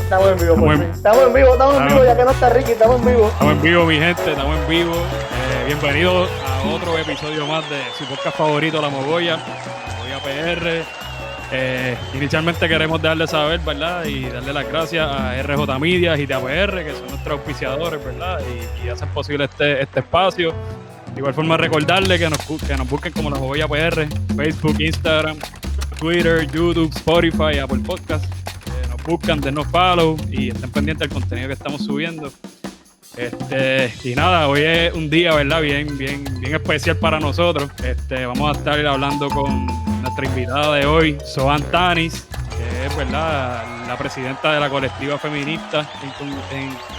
Estamos en vivo, Estamos por en- fin. Estamos en vivo, ya que no está Ricky, estamos en vivo. Estamos en vivo, mi gente, estamos en vivo. Bienvenidos a otro episodio más de su podcast favorito, La Mogolla PR. Inicialmente queremos darle saber, ¿verdad? Y darle las gracias a RJ Media y TAPR, que son nuestros auspiciadores, ¿verdad? Y hacen posible este espacio. De igual forma, recordarle que nos busquen como La Mogolla PR, Facebook, Instagram, Twitter, YouTube, Spotify, Apple Podcast. Nos buscan, denos follow y estén pendientes del contenido que estamos subiendo. Y nada, hoy es un día, ¿verdad? Bien especial para nosotros. Vamos a estar hablando con nuestra invitada de hoy, Zoan Tanis, que es, ¿verdad?, la presidenta de la colectiva feminista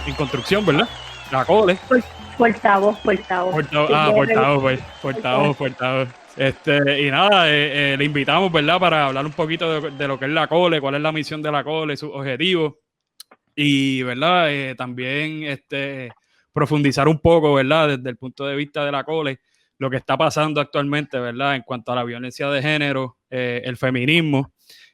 en construcción, ¿verdad? La COLE. Portavoz. Portavoz. Y nada, le invitamos, ¿verdad?, para hablar un poquito de lo que es la COLE, cuál es la misión de la COLE, sus objetivos. Y, ¿verdad? También profundizar un poco, ¿verdad?, desde el punto de vista de la COLE, lo que está pasando actualmente, ¿verdad?, en cuanto a la violencia de género, el feminismo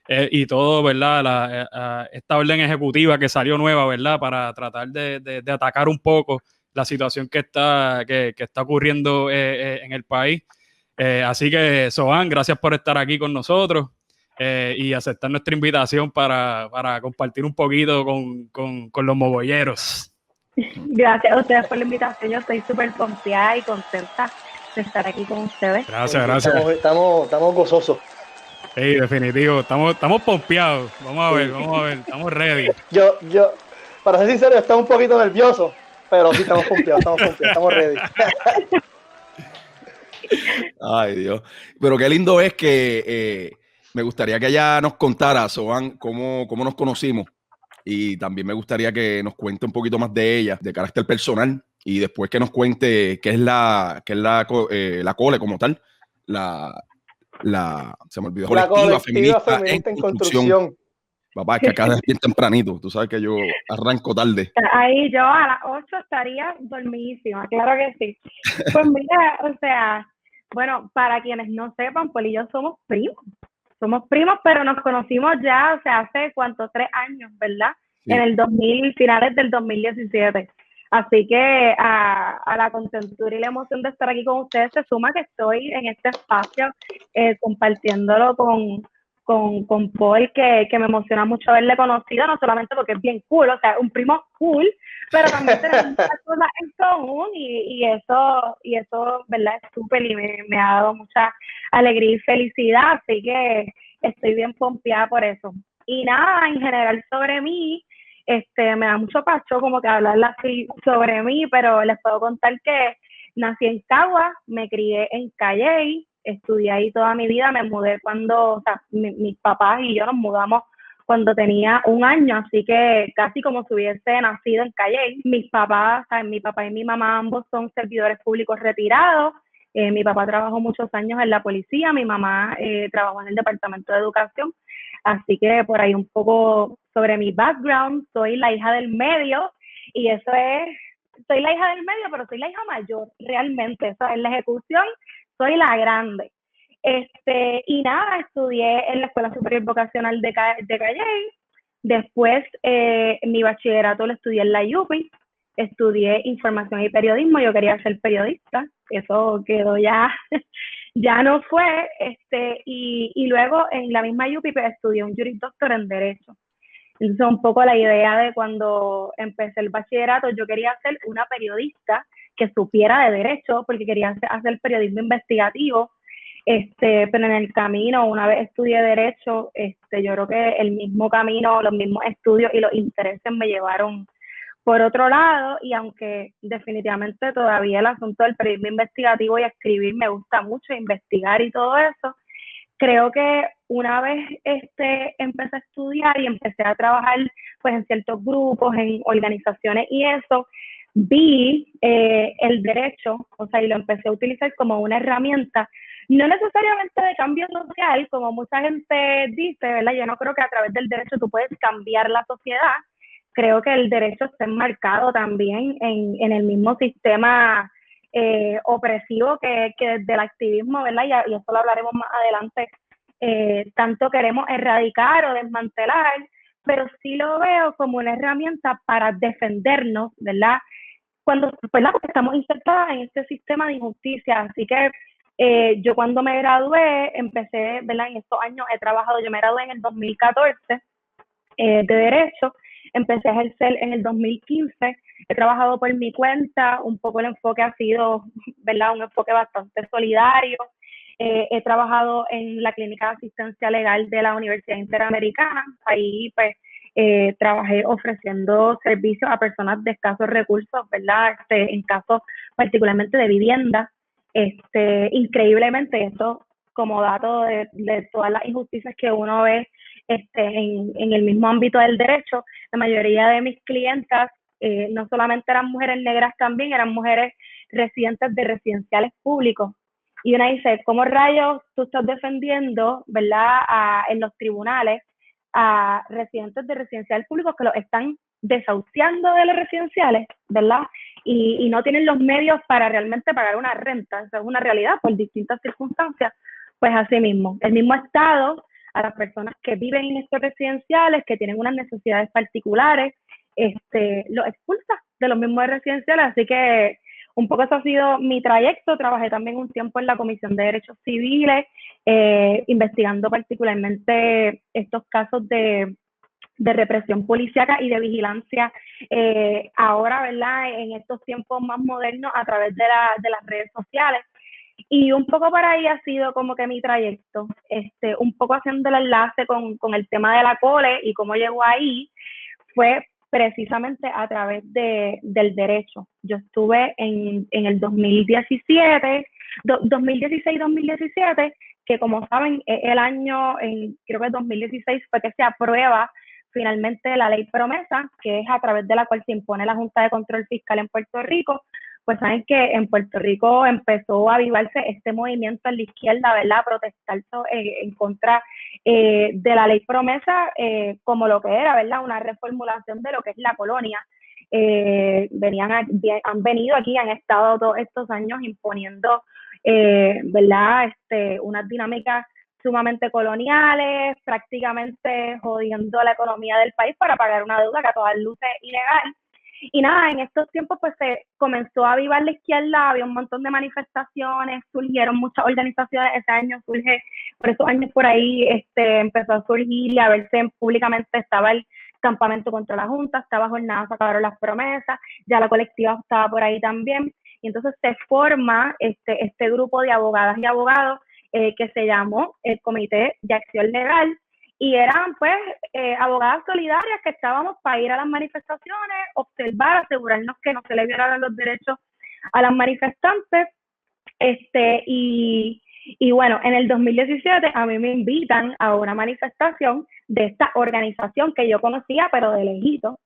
y todo, ¿verdad?, esta orden ejecutiva que salió nueva, ¿verdad?, para tratar de atacar un poco la situación que está ocurriendo en el país. Así que, Zoan, gracias por estar aquí con nosotros. Y aceptar nuestra invitación para compartir un poquito con los mogolleros. Gracias a ustedes por la invitación. Yo estoy súper confiada y contenta de estar aquí con ustedes. Gracias. Estamos gozosos. Sí, definitivo. Estamos pompeados. Vamos a ver. Estamos ready. Yo, para ser sincero, estamos un poquito nerviosos, pero sí estamos confiados, estamos ready. Ay, Dios. Pero qué lindo es que me gustaría que ella nos contara, Zoan, cómo nos conocimos. Y también me gustaría que nos cuente un poquito más de ella, de carácter personal, y después que nos cuente qué es la COLE como tal, se me olvidó, La colectiva feminista en construcción. Papá, es que acá es bien tempranito, tú sabes que yo arranco tarde. Ahí yo a las 8 estaría dormidísima, claro que sí. Pues mira, o sea, bueno, para quienes no sepan, Poli y yo somos primos. Somos primos, pero nos conocimos ya, o sea, hace cuánto, 3 años, ¿verdad? Sí. En el 2000, finales del 2017. Así que a la contentura y la emoción de estar aquí con ustedes se suma que estoy en este espacio compartiéndolo con Paul, que me emociona mucho haberle conocido, no solamente porque es bien cool, o sea, un primo cool, pero también tenemos muchas cosas en común y eso, ¿verdad? Es súper y me ha dado mucha alegría y felicidad, así que estoy bien pompeada por eso. Y nada, en general sobre mí, me da mucho pacho como que hablar así sobre mí, pero les puedo contar que nací en Cagua, me crié en Calley, estudié ahí toda mi vida, me mudé cuando, o sea, mis papás y yo nos mudamos cuando tenía 1 año, así que casi como si hubiese nacido en Calley. Mis papás, ¿sabes? Mi papá y mi mamá ambos son servidores públicos retirados. Mi papá trabajó muchos años en la policía, mi mamá trabajó en el departamento de educación, así que por ahí un poco sobre mi background, soy la hija del medio y eso es, soy la hija del medio, pero soy la hija mayor, realmente, eso es la ejecución, soy la grande. Y nada, estudié en la Escuela Superior Vocacional de Calley, después mi bachillerato lo estudié en la UPI, estudié información y periodismo, yo quería ser periodista, eso quedó ya no fue, y luego en la misma UPI pues, estudié un jurisdoctor en Derecho. Entonces un poco la idea de cuando empecé el bachillerato, yo quería ser una periodista que supiera de Derecho, porque quería hacer periodismo investigativo, pero en el camino, una vez estudié Derecho, yo creo que el mismo camino, los mismos estudios y los intereses me llevaron por otro lado, y aunque definitivamente todavía el asunto del periodismo investigativo y escribir me gusta mucho, investigar y todo eso, creo que una vez empecé a estudiar y empecé a trabajar pues en ciertos grupos, en organizaciones y eso, vi el derecho, o sea, y lo empecé a utilizar como una herramienta, no necesariamente de cambio social, como mucha gente dice, ¿verdad? Yo no creo que a través del derecho tú puedes cambiar la sociedad. Creo que el derecho está enmarcado también en el mismo sistema opresivo que desde el activismo, ¿verdad? Y eso lo hablaremos más adelante, tanto queremos erradicar o desmantelar, pero sí lo veo como una herramienta para defendernos, ¿verdad? ¿verdad? Porque estamos insertadas en este sistema de injusticia. Así que yo cuando me gradué, empecé, ¿verdad? En estos años he trabajado, yo me gradué en el 2014 de Derecho, empecé a ejercer en el 2015, he trabajado por mi cuenta, un poco el enfoque ha sido, ¿verdad? Un enfoque bastante solidario. He trabajado en la Clínica de Asistencia Legal de la Universidad Interamericana, ahí pues trabajé ofreciendo servicios a personas de escasos recursos, ¿verdad? En casos particularmente de vivienda. Increíblemente, esto como dato de todas las injusticias que uno ve en el mismo ámbito del derecho, la mayoría de mis clientas no solamente eran mujeres negras, también eran mujeres residentes de residenciales públicos. Y una dice, ¿cómo rayos tú estás defendiendo, ¿verdad?, en los tribunales a residentes de residenciales públicos que los están desahuciando de los residenciales, ¿verdad? Y no tienen los medios para realmente pagar una renta. Esa es una realidad por distintas circunstancias. Pues así mismo, el mismo Estado, a las personas que viven en estos residenciales, que tienen unas necesidades particulares, los expulsa de los mismos residenciales. Así que un poco eso ha sido mi trayecto. Trabajé también un tiempo en la Comisión de Derechos Civiles, investigando particularmente estos casos de represión policíaca y de vigilancia, ahora, ¿verdad?, en estos tiempos más modernos a través de las redes sociales. Y un poco por ahí ha sido como que mi trayecto, un poco haciendo el enlace con el tema de la cole y cómo llegó ahí, fue precisamente a través del derecho. Yo estuve en el 2017, 2016-2017, que como saben, el año, creo que el 2016 fue que se aprueba finalmente la ley promesa, que es a través de la cual se impone la Junta de Control Fiscal en Puerto Rico. Pues saben que en Puerto Rico empezó a avivarse este movimiento en la izquierda, ¿verdad?, a protestar en contra de la ley promesa, como lo que era, ¿verdad?, una reformulación de lo que es la colonia. Han venido aquí, han estado todos estos años imponiendo, ¿verdad?, unas dinámicas sumamente coloniales, prácticamente jodiendo la economía del país para pagar una deuda que a todas luces es ilegal. Y nada, en estos tiempos pues se comenzó a avivar la izquierda, había un montón de manifestaciones, surgieron muchas organizaciones. Ese año por esos años por ahí empezó a surgir y a verse públicamente. Estaba el campamento contra la Junta, estaba Jornada Se Acabaron las Promesas, ya la colectiva estaba por ahí también. Y entonces se forma este grupo de abogadas y abogados que se llamó el Comité de Acción Legal, y eran pues abogadas solidarias que estábamos para ir a las manifestaciones, observar, asegurarnos que no se le violaran los derechos a las manifestantes. Y bueno, en el 2017 a mí me invitan a una manifestación de esta organización que yo conocía, pero de lejito.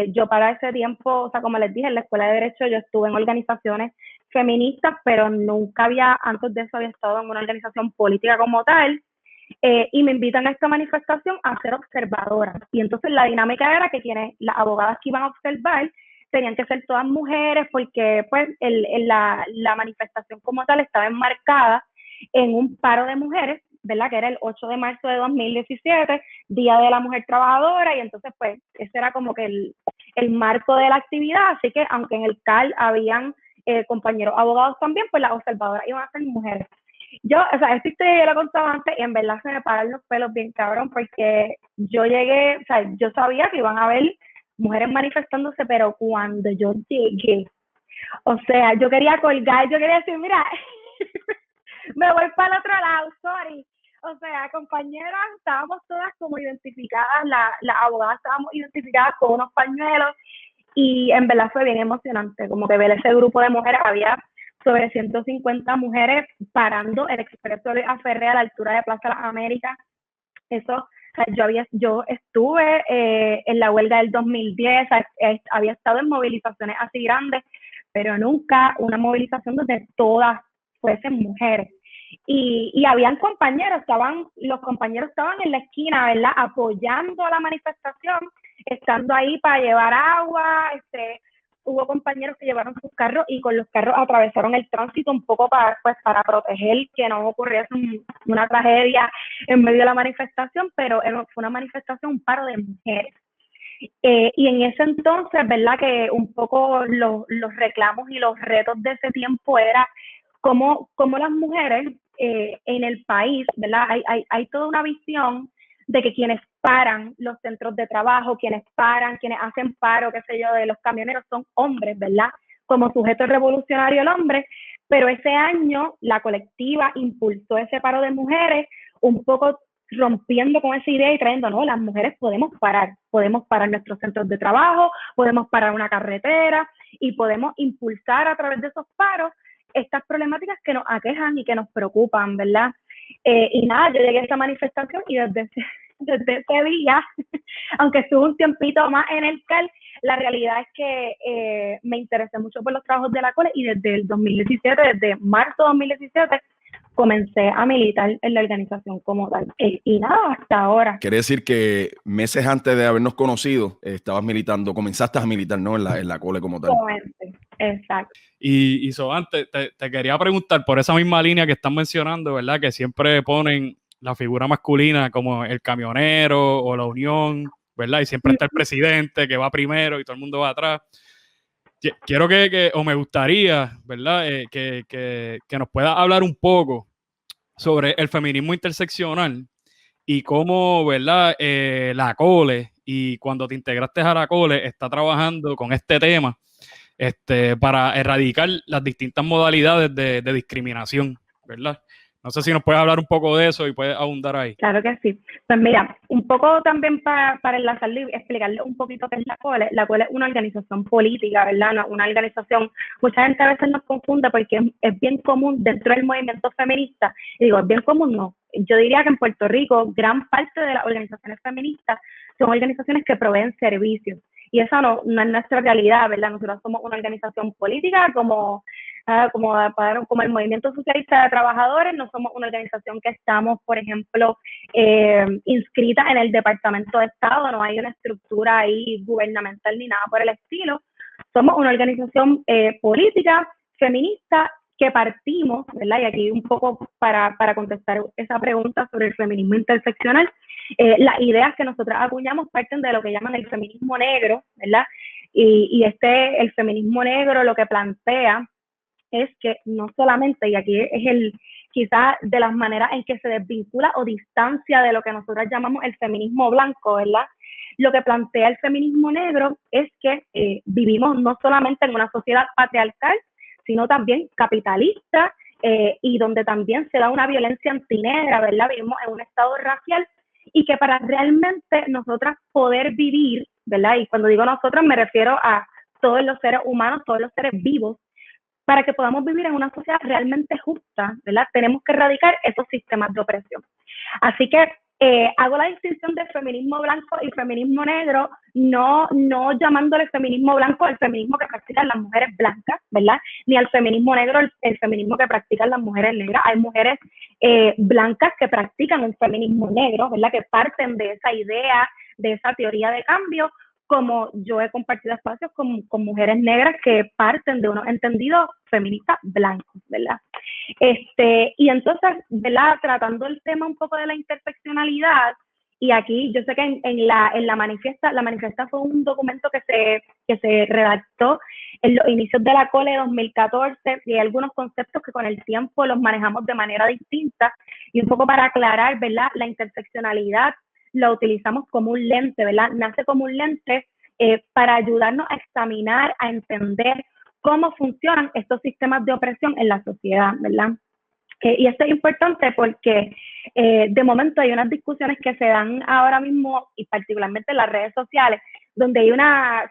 Yo para ese tiempo, o sea, como les dije, en la Escuela de Derecho yo estuve en organizaciones feministas, pero nunca antes de eso había estado en una organización política como tal. Y me invitan a esta manifestación a ser observadora. Y entonces la dinámica era que las abogadas que iban a observar tenían que ser todas mujeres, porque pues la manifestación como tal estaba enmarcada en un paro de mujeres, ¿verdad?, que era el 8 de marzo de 2017, Día de la Mujer Trabajadora. Y entonces pues ese era como que el marco de la actividad. Así que aunque en el CAL habían compañeros abogados también, pues las observadoras iban a ser mujeres. Yo, o sea, esta historia yo la contaba antes y en verdad se me paran los pelos bien cabrón, porque yo llegué, o sea, yo sabía que iban a haber mujeres manifestándose, pero cuando yo llegué, o sea, yo quería colgar, yo quería decir, mira, me voy para el otro lado, sorry. O sea, compañeras, estábamos todas como identificadas, las abogadas estábamos identificadas con unos pañuelos, y en verdad fue bien emocionante, como que ver ese grupo de mujeres. Había sobre 150 mujeres parando el expreso de Aferré a la altura de Plaza Las Américas. Eso, o sea, yo estuve en la huelga del 2010, o sea, había estado en movilizaciones así grandes, pero nunca una movilización donde todas fuesen mujeres. Y habían compañeros, los compañeros estaban en la esquina, ¿verdad?, apoyando a la manifestación, estando ahí para llevar agua, hubo compañeros que llevaron sus carros y con los carros atravesaron el tránsito un poco para proteger que no ocurriese una tragedia en medio de la manifestación, pero fue una manifestación, un paro de mujeres. Y en ese entonces, ¿verdad? Que un poco los reclamos y los retos de ese tiempo era cómo las mujeres en el país, ¿verdad? Hay toda una visión de que quienes paran los centros de trabajo, quienes hacen paro, qué sé yo, de los camioneros son hombres, ¿verdad? Como sujeto revolucionario el hombre, pero ese año la colectiva impulsó ese paro de mujeres, un poco rompiendo con esa idea y trayendo, no, las mujeres podemos parar nuestros centros de trabajo, podemos parar una carretera y podemos impulsar a través de esos paros estas problemáticas que nos aquejan y que nos preocupan, ¿verdad? Y nada, yo llegué a esa manifestación y desde ese día, aunque estuve un tiempito más en el CAL, la realidad es que me interesé mucho por los trabajos de la COLE y desde el 2017, desde marzo de 2017, comencé a militar en la organización como tal. Y nada, hasta ahora. Quiere decir que meses antes de habernos conocido, comenzaste a militar, ¿no? En la COLE como tal. Exacto. Y Soban, te quería preguntar por esa misma línea que están mencionando, ¿verdad? Que siempre ponen la figura masculina como el camionero o la unión, ¿verdad? Y siempre está el presidente que va primero y todo el mundo va atrás. Quiero o me gustaría, ¿verdad? Que nos pueda hablar un poco sobre el feminismo interseccional y cómo, ¿verdad? La COLE, y cuando te integraste a la COLE, está trabajando con este tema para erradicar las distintas modalidades de discriminación, ¿verdad? No sé si nos puedes hablar un poco de eso y puedes abundar ahí. Claro que sí. Pues mira, un poco también para enlazarle y explicarle un poquito qué es la COLE. La COLE es una organización política, ¿verdad? Una organización, mucha gente a veces nos confunde porque es bien común dentro del movimiento feminista. Y digo, es bien común, no. Yo diría que en Puerto Rico, gran parte de las organizaciones feministas son organizaciones que proveen servicios. Y esa no es nuestra realidad, ¿verdad? Nosotros somos una organización política como el Movimiento Socialista de Trabajadores, no somos una organización que estamos, por ejemplo, inscrita en el Departamento de Estado, no hay una estructura ahí gubernamental ni nada por el estilo. Somos una organización política, feminista, que partimos, ¿verdad? Y aquí un poco para contestar esa pregunta sobre el feminismo interseccional, las ideas que nosotros acuñamos parten de lo que llaman el feminismo negro, ¿verdad? Y el feminismo negro lo que plantea es que no solamente, y aquí es quizás de las maneras en que se desvincula o distancia de lo que nosotros llamamos el feminismo blanco, ¿verdad? Lo que plantea el feminismo negro es que vivimos no solamente en una sociedad patriarcal, sino también capitalista, y donde también se da una violencia antinegra, ¿verdad? Vivimos en un estado racial y que para realmente nosotras poder vivir, ¿verdad? Y cuando digo nosotras me refiero a todos los seres humanos, todos los seres vivos, para que podamos vivir en una sociedad realmente justa, ¿verdad? Tenemos que erradicar esos sistemas de opresión. Así que hago la distinción de feminismo blanco y feminismo negro, no llamándole feminismo blanco al feminismo que practican las mujeres blancas, ¿verdad? Ni al feminismo negro el feminismo que practican las mujeres negras. Hay mujeres blancas que practican un feminismo negro, ¿verdad? Que parten de esa idea, de esa teoría de cambio, como yo he compartido espacios con mujeres negras que parten de unos entendidos feministas blancos, ¿verdad? Y entonces, ¿verdad? Tratando el tema un poco de la interseccionalidad, y aquí yo sé que en la manifiesta fue un documento que se redactó en los inicios de la COLE 2014, y hay algunos conceptos que con el tiempo los manejamos de manera distinta, y un poco para aclarar, ¿verdad? La interseccionalidad lo utilizamos como un lente, ¿verdad? Nace como un lente para ayudarnos a examinar, a entender cómo funcionan estos sistemas de opresión en la sociedad, ¿verdad? Y esto es importante porque de momento hay unas discusiones que se dan ahora mismo, y particularmente en las redes sociales, donde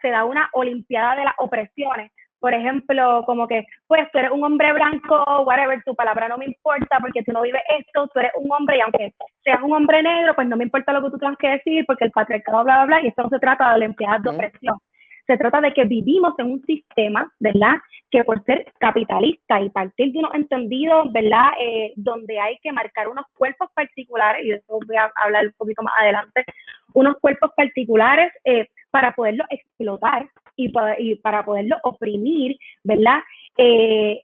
se da una olimpiada de las opresiones. Por ejemplo, como que, pues, tú eres un hombre blanco, whatever, tu palabra no me importa porque tú no vives esto, tú eres un hombre, y aunque seas un hombre negro, pues no me importa lo que tú tengas que decir porque el patriarcado, bla, bla, bla, y esto no se trata de olimpiadas de opresión. Se trata de que vivimos en un sistema, ¿verdad?, que por ser capitalista y partir de unos entendidos, ¿verdad?, donde hay que marcar unos cuerpos particulares, y de eso voy a hablar un poquito más adelante, unos cuerpos particulares para poderlos explotar, y para poderlos oprimir, ¿verdad?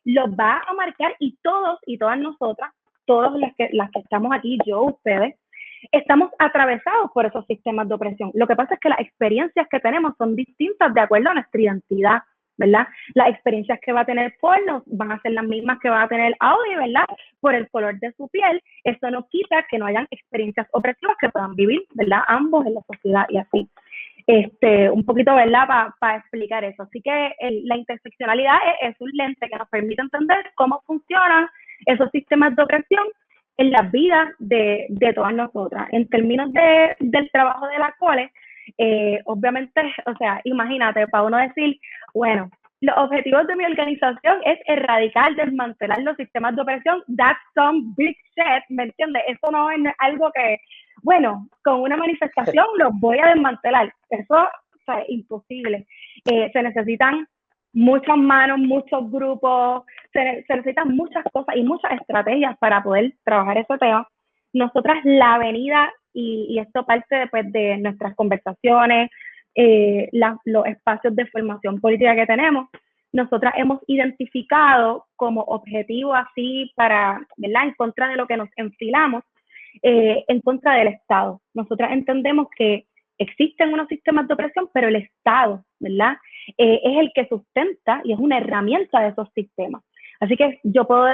Los va a marcar, y todos y todas nosotras, todas las que estamos aquí, yo, ustedes, estamos atravesados por esos sistemas de opresión. Lo que pasa es que las experiencias que tenemos son distintas de acuerdo a nuestra identidad, ¿verdad? Las experiencias que va a tener Paul van a ser las mismas que va a tener Audi, ¿verdad? Por el color de su piel. Eso no quita que no hayan experiencias opresivas que puedan vivir, ¿verdad? Ambos en la sociedad y así. Un poquito, ¿verdad? Para explicar eso. Así que la interseccionalidad es un lente que nos permite entender cómo funcionan esos sistemas de opresión en las vidas de todas nosotras. En términos del trabajo de la COLE, obviamente, o sea, imagínate, para uno decir, bueno, los objetivos de mi organización es erradicar, desmantelar los sistemas de opresión, that's some big shit, ¿me entiendes? Eso no es algo que, bueno, con una manifestación los voy a desmantelar. Eso, o sea, es imposible. Se necesitan muchas manos, muchos grupos, se necesitan muchas cosas y muchas estrategias para poder trabajar ese tema. Nosotras, la avenida, y esto parte después de nuestras conversaciones, los espacios de formación política que tenemos, nosotras hemos identificado como objetivo así para, ¿verdad?, en contra de lo que nos enfilamos, en contra del Estado. Nosotras entendemos que existen unos sistemas de opresión, pero el Estado, ¿verdad?, es el que sustenta y es una herramienta de esos sistemas. Así que yo puedo,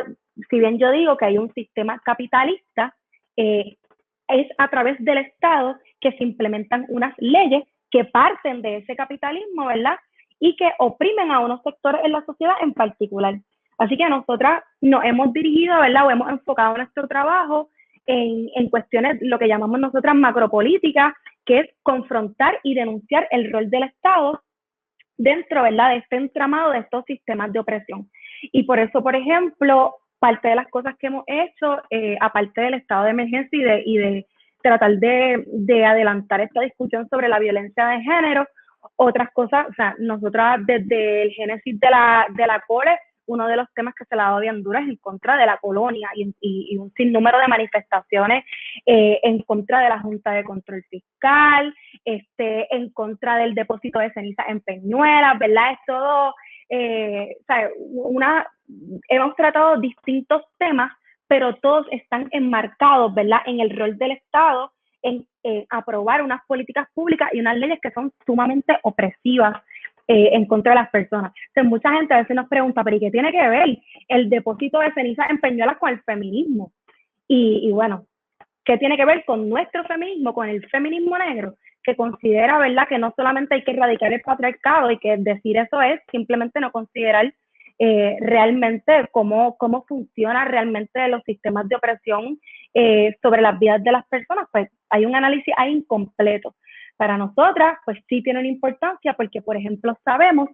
si bien yo digo que hay un sistema capitalista, es a través del Estado que se implementan unas leyes que parten de ese capitalismo, ¿verdad?, y que oprimen a unos sectores en la sociedad en particular. Así que nosotras nos hemos dirigido, ¿verdad?, o hemos enfocado nuestro trabajo en cuestiones, lo que llamamos nosotras macropolíticas, que es confrontar y denunciar el rol del Estado dentro, ¿verdad?, de este entramado de estos sistemas de opresión. Y por eso, por ejemplo, parte de las cosas que hemos hecho, aparte del estado de emergencia y de tratar de adelantar esta discusión sobre la violencia de género, otras cosas, o sea, nosotras desde el génesis de la COLE, uno de los temas que se le ha dado bien duro es en contra de la colonia y un sinnúmero de manifestaciones en contra de la Junta de Control Fiscal, en contra del depósito de cenizas en Peñuelas, ¿verdad? Es todo, o sea, hemos tratado distintos temas, pero todos están enmarcados, ¿verdad?, en el rol del Estado, en aprobar unas políticas públicas y unas leyes que son sumamente opresivas en contra de las personas. Entonces, mucha gente a veces nos pregunta, ¿pero y qué tiene que ver el depósito de cenizas en Peñuelas con el feminismo? Y bueno, ¿qué tiene que ver con nuestro feminismo, con el feminismo negro, que considera, ¿verdad?, que no solamente hay que erradicar el patriarcado y que decir eso es simplemente no considerar realmente cómo funciona realmente los sistemas de opresión sobre las vidas de las personas? Pues hay un análisis ahí incompleto. Para nosotras, pues sí tiene una importancia porque, por ejemplo, sabemos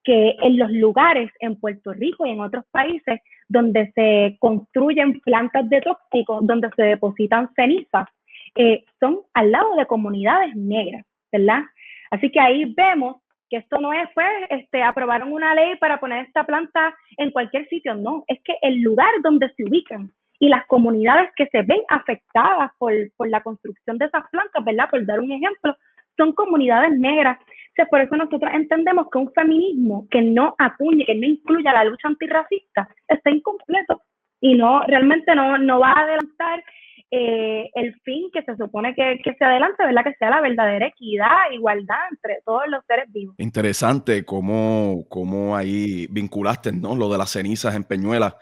que en los lugares en Puerto Rico y en otros países donde se construyen plantas de tóxicos, donde se depositan cenizas, son al lado de comunidades negras, ¿verdad? Así que ahí vemos que esto no es, pues, aprobaron una ley para poner esta planta en cualquier sitio, no, es que el lugar donde se ubican y las comunidades que se ven afectadas por la construcción de esas plantas, ¿verdad?, por dar un ejemplo, son comunidades negras. Entonces, por eso nosotros entendemos que un feminismo que no acuñe, que no incluya la lucha antirracista, está incompleto y realmente no va a adelantar el fin que se supone que se adelante, ¿verdad?, que sea la verdadera equidad, igualdad entre todos los seres vivos. Interesante cómo ahí vinculaste, ¿no?, lo de las cenizas en Peñuelas,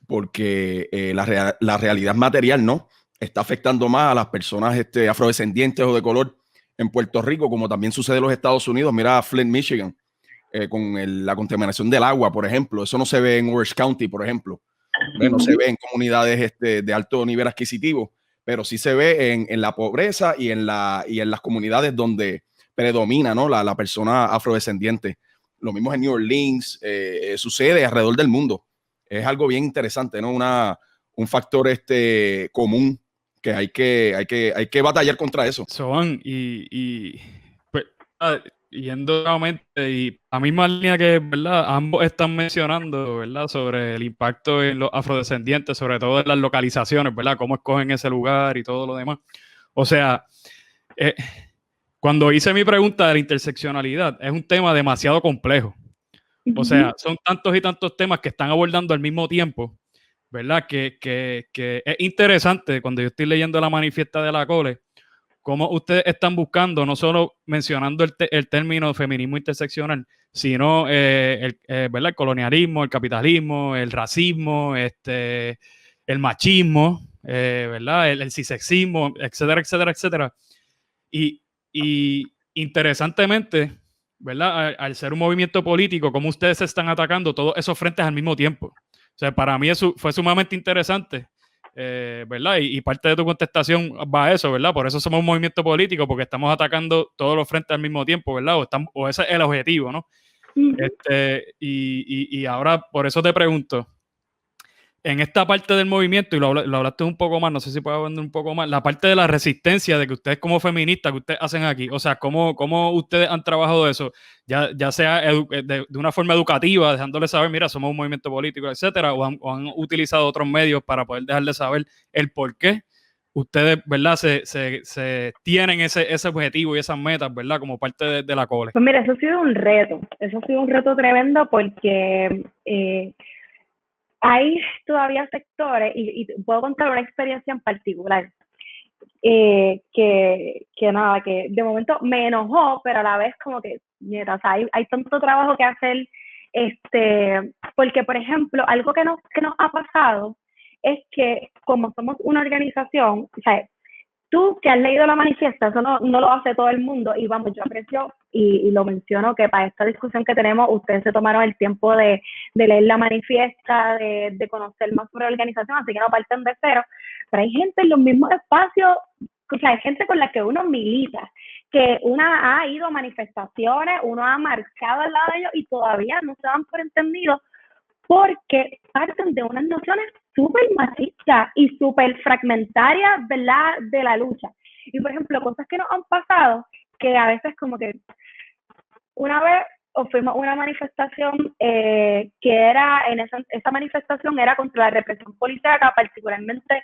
porque la realidad material, ¿no?, está afectando más a las personas afrodescendientes o de color en Puerto Rico, como también sucede en los Estados Unidos. Mira Flint, Michigan, con la contaminación del agua, por ejemplo. Eso no se ve en Orange County, por ejemplo. No se ve en comunidades de alto nivel adquisitivo, pero sí se ve en la pobreza y en las comunidades donde predomina, ¿no?, la persona afrodescendiente. Lo mismo en New Orleans, sucede alrededor del mundo. Es algo bien interesante, ¿no? Un factor común que hay que batallar contra eso. Son, pues, yendo nuevamente, y a misma línea que, ¿verdad?, ambos están mencionando, ¿verdad?, sobre el impacto en los afrodescendientes, sobre todo en las localizaciones, ¿verdad?, cómo escogen ese lugar y todo lo demás. O sea, cuando hice mi pregunta de la interseccionalidad, es un tema demasiado complejo. O sea, son tantos y tantos temas que están abordando al mismo tiempo, ¿verdad? Que es interesante cuando yo estoy leyendo la manifiesta de la Cole, cómo ustedes están buscando, no solo mencionando el término feminismo interseccional, sino ¿verdad? El colonialismo, el capitalismo, el racismo, el machismo, ¿verdad? El cisexismo, etcétera, etcétera, etcétera. Y interesantemente, ¿verdad? Al ser un movimiento político, cómo ustedes se están atacando todos esos frentes al mismo tiempo. O sea, para mí eso fue sumamente interesante, ¿verdad? Y parte de tu contestación va a eso, ¿verdad? Por eso somos un movimiento político, porque estamos atacando todos los frentes al mismo tiempo, ¿verdad? O ese es el objetivo, ¿no? Y ahora, por eso te pregunto, en esta parte del movimiento, y lo hablaste un poco más, no sé si puedo hablar un poco más, la parte de la resistencia de que ustedes como feministas, que ustedes hacen aquí, o sea, cómo ustedes han trabajado eso, ya sea de una forma educativa, dejándoles saber, mira, somos un movimiento político, etcétera, o han utilizado otros medios para poder dejarles saber el por qué ustedes, ¿verdad? Se tienen ese objetivo y esas metas, ¿verdad? Como parte de la Cole. Pues mira, eso ha sido un reto tremendo porque hay todavía sectores, y puedo contar una experiencia en particular, que nada, que de momento me enojó, pero a la vez como que, mira, o sea, hay tanto trabajo que hacer, porque por ejemplo, algo que nos ha pasado es que como somos una organización, o sea, tú que has leído la manifiesta, eso no lo hace todo el mundo, y vamos, yo aprecio y lo menciono que para esta discusión que tenemos, ustedes se tomaron el tiempo de leer la manifiesta, de conocer más sobre la organización, así que no parten de cero, pero hay gente en los mismos espacios, o sea, hay gente con la que uno milita, que una ha ido a manifestaciones, uno ha marchado al lado de ellos y todavía no se dan por entendidos porque parten de unas nociones súper machistas y súper fragmentarias, ¿verdad?, de la lucha. Y, por ejemplo, cosas que nos han pasado, que a veces como que una vez fuimos a una manifestación que era, esa manifestación era contra la represión policíaca, particularmente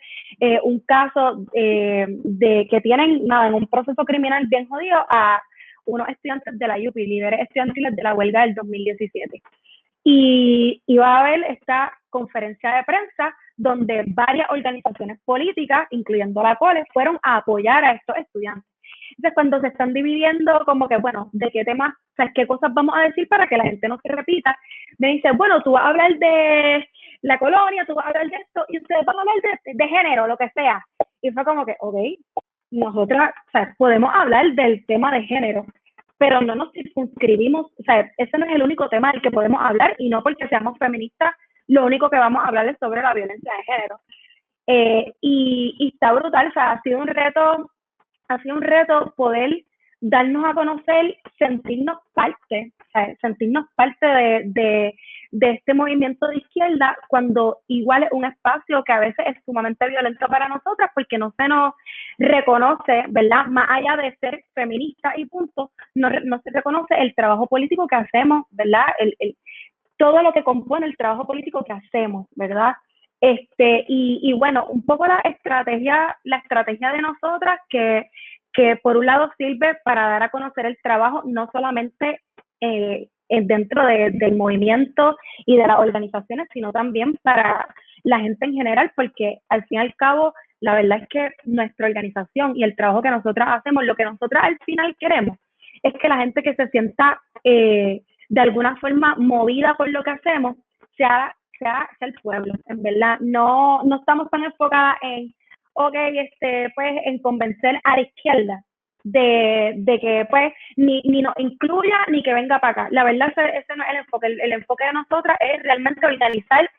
un caso de que tienen, nada, en un proceso criminal bien jodido a unos estudiantes de la UPI, líderes estudiantiles de la huelga del 2017. Y iba a haber esta conferencia de prensa donde varias organizaciones políticas, incluyendo la COLE, fueron a apoyar a estos estudiantes. Entonces, cuando se están dividiendo, como que, bueno, de qué temas, o sea, qué cosas vamos a decir para que la gente no se repita, me dice, bueno, tú vas a hablar de la colonia, tú vas a hablar de esto, y ustedes van a hablar de género, lo que sea. Y fue como que, ok, nosotras, o sea, podemos hablar del tema de género, pero no nos circunscribimos, o sea, ese no es el único tema del que podemos hablar, y no porque seamos feministas, lo único que vamos a hablar es sobre la violencia de género. Y está brutal, o sea, ha sido un reto poder darnos a conocer, sentirnos parte, o sea, sentirnos parte de este movimiento de izquierda, cuando igual es un espacio que a veces es sumamente violento para nosotras, porque no se nos reconoce, ¿verdad? Más allá de ser feminista y punto, no se reconoce el trabajo político que hacemos, ¿verdad? Todo lo que compone el trabajo político que hacemos, ¿verdad? Y bueno, un poco la estrategia de nosotras que por un lado sirve para dar a conocer el trabajo, no solamente dentro del movimiento y de las organizaciones, sino también para la gente en general, porque al fin y al cabo, la verdad es que nuestra organización y el trabajo que nosotras hacemos, lo que nosotras al final queremos, es que la gente que se sienta de alguna forma movida por lo que hacemos, sea el pueblo, en verdad. No estamos tan enfocadas en, pues en convencer a la izquierda de que pues ni nos incluya ni que venga para acá. La verdad ese no es el enfoque. El enfoque de nosotras es realmente organizar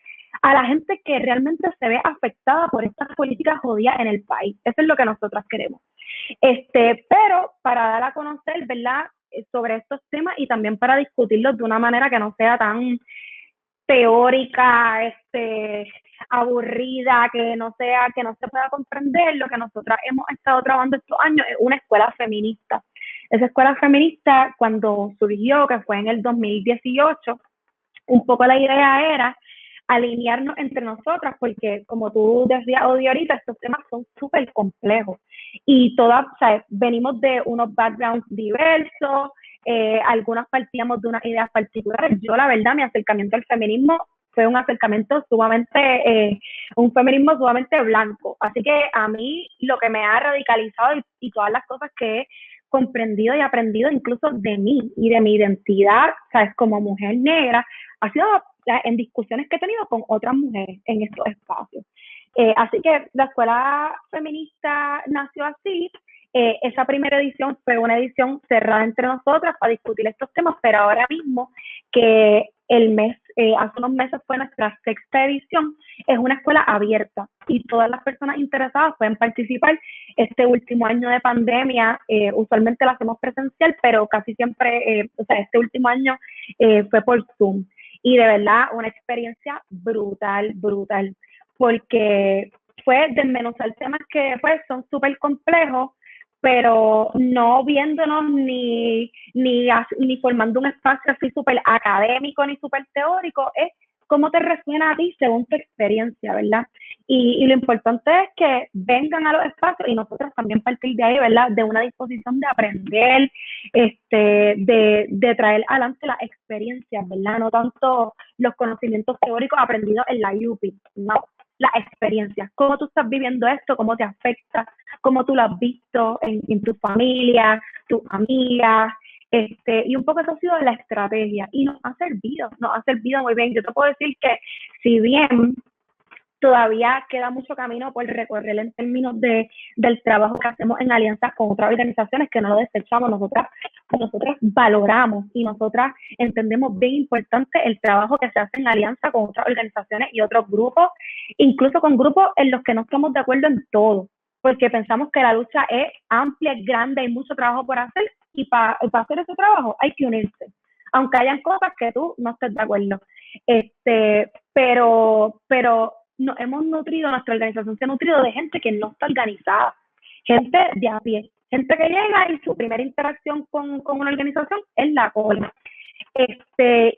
a la gente que realmente se ve afectada por estas políticas jodidas en el país. Eso es lo que nosotras queremos. Pero para dar a conocer, ¿verdad?, sobre estos temas y también para discutirlos de una manera que no sea tan teórica, aburrida, que no se pueda comprender. Lo que nosotras hemos estado trabajando estos años es una escuela feminista. Esa escuela feminista, cuando surgió, que fue en el 2018, un poco la idea era alinearnos entre nosotras, porque como tú decías, Odi, ahorita, estos temas son súper complejos y todas, o sea, venimos de unos backgrounds diversos, algunas partíamos de unas ideas particulares. Yo, la verdad, mi acercamiento al feminismo fue un acercamiento sumamente, un feminismo sumamente blanco. Así que a mí lo que me ha radicalizado y todas las cosas que he comprendido y aprendido incluso de mí y de mi identidad, ¿sabes? Como mujer negra, ha sido en discusiones que he tenido con otras mujeres en estos espacios. Así que la escuela feminista nació así. Esa primera edición fue una edición cerrada entre nosotras para discutir estos temas, pero ahora mismo que hace unos meses fue nuestra sexta edición, es una escuela abierta y todas las personas interesadas pueden participar. Este último año de pandemia, usualmente lo hacemos presencial, pero casi siempre, este último año fue por Zoom. Y de verdad, una experiencia brutal, porque fue desmenuzar temas que pues son súper complejos, pero no viéndonos ni formando un espacio así súper académico ni súper teórico, es cómo te resuena a ti según tu experiencia, ¿verdad? Y lo importante es que vengan a los espacios y nosotros también partir de ahí, ¿verdad? De una disposición de aprender, de traer adelante las experiencias, ¿verdad? No tanto los conocimientos teóricos aprendidos en la UPI, no, las experiencias, cómo tú estás viviendo esto, cómo te afecta, cómo tú lo has visto en tu familia, tus amigas, y un poco eso ha sido la estrategia y nos ha servido muy bien. Yo te puedo decir que si bien todavía queda mucho camino por recorrer en términos del trabajo que hacemos en alianzas con otras organizaciones, que no lo desechamos, nosotras valoramos y nosotras entendemos bien importante el trabajo que se hace en alianza con otras organizaciones y otros grupos, incluso con grupos en los que no estamos de acuerdo en todo, porque pensamos que la lucha es amplia, es grande, hay mucho trabajo por hacer y para hacer ese trabajo hay que unirse, aunque hayan cosas que tú no estés de acuerdo. Pero nos hemos nutrido, nuestra organización se ha nutrido de gente que no está organizada, gente de a pie, gente que llega y su primera interacción con una organización es la cola.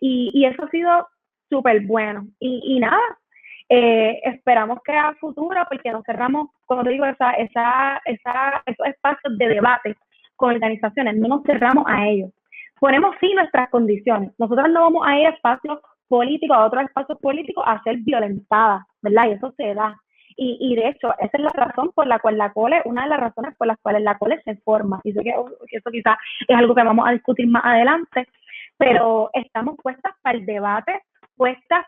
Y eso ha sido súper bueno. Y nada, esperamos que a futuro, porque nos cerramos, como te digo, esos espacios de debate con organizaciones, no nos cerramos a ellos. Ponemos sí nuestras condiciones. Nosotros no vamos a ir a espacios políticos, a otros espacios políticos, a ser violentadas, ¿verdad? Y eso se da. Y de hecho, esa es la razón por la cual la COLE, una de las razones por las cuales la COLE se forma. Y sé que eso quizás es algo que vamos a discutir más adelante, pero estamos puestas para el debate, estas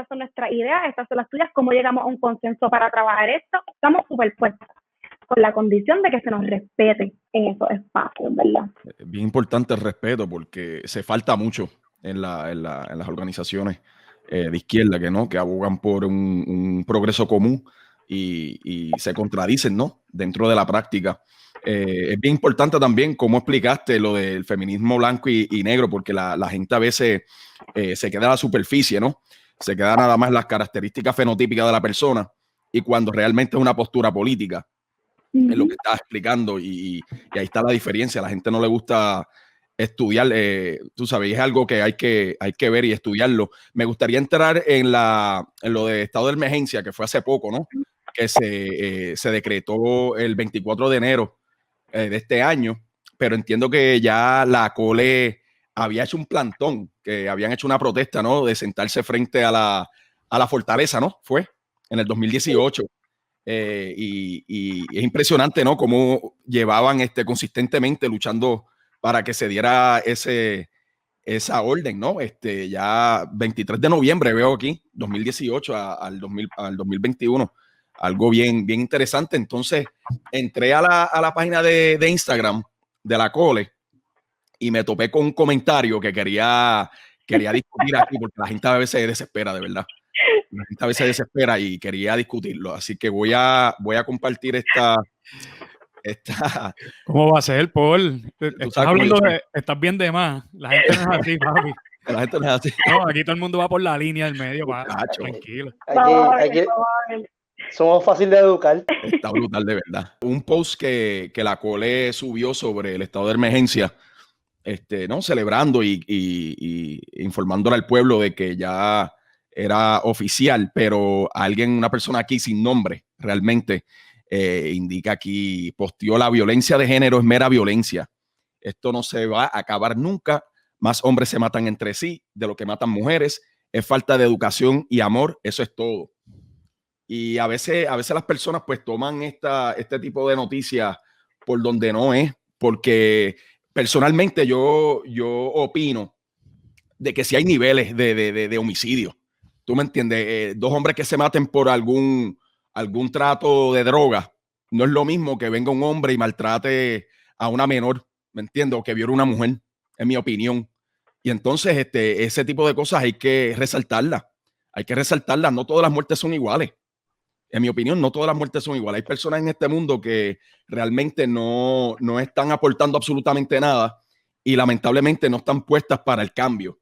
son nuestras ideas, estas son las tuyas, cómo llegamos a un consenso para trabajar esto. Estamos súper puestas, con la condición de que se nos respete en esos espacios, ¿verdad? Bien importante el respeto, porque se falta mucho en las organizaciones de izquierda que abogan por un progreso común y se contradicen, ¿no? Dentro de la práctica. Es bien importante también cómo explicaste lo del feminismo blanco y negro, porque la gente a veces se queda a la superficie, ¿no? Se queda nada más las características fenotípicas de la persona, y cuando realmente es una postura política, es lo que estás explicando, y ahí está la diferencia. A la gente no le gusta estudiar, tú sabes, es algo que hay que ver y estudiarlo. Me gustaría entrar en lo de estado de emergencia, que fue hace poco, ¿no? Que se decretó el 24 de enero de este año, pero entiendo que ya la COLE había hecho un plantón, que habían hecho una protesta, ¿no? De sentarse frente a la fortaleza, ¿no? Fue en el 2018. Y es impresionante, ¿no? Cómo llevaban consistentemente luchando para que se diera esa orden, ¿no? Ya 23 de noviembre veo aquí, 2018 al 2021, algo bien interesante. Entonces entré a la página de Instagram de la COLE y me topé con un comentario que quería discutir aquí, porque la gente a veces se desespera, de verdad. La gente a veces se desespera y quería discutirlo. Así que voy a compartir esta. ¿Cómo va a ser, Paul? Estás bien de más. La gente no es así, papi. La gente no es así. No, aquí todo el mundo va por la línea del medio, tranquilo. Aquí somos fáciles de educar. Está brutal, de verdad. Un post que la COLE subió sobre el estado de emergencia, ¿no? Celebrando y informándole al pueblo de que ya era oficial, pero una persona aquí sin nombre, realmente, indica aquí, posteó: la violencia de género es mera violencia. Esto no se va a acabar nunca. Más hombres se matan entre sí de lo que matan mujeres. Es falta de educación y amor. Eso es todo. Y a veces las personas pues toman este tipo de noticias por donde no es, porque personalmente yo opino de que si hay niveles de homicidio. ¿Tú me entiendes? Dos hombres que se maten por algún trato de droga, no es lo mismo que venga un hombre y maltrate a una menor, ¿me entiendes? O que viole a una mujer, en mi opinión. Y entonces ese tipo de cosas hay que resaltarlas. Hay que resaltarlas. No todas las muertes son iguales. En mi opinión, no todas las muertes son iguales. Hay personas en este mundo que realmente no están aportando absolutamente nada y lamentablemente no están puestas para el cambio.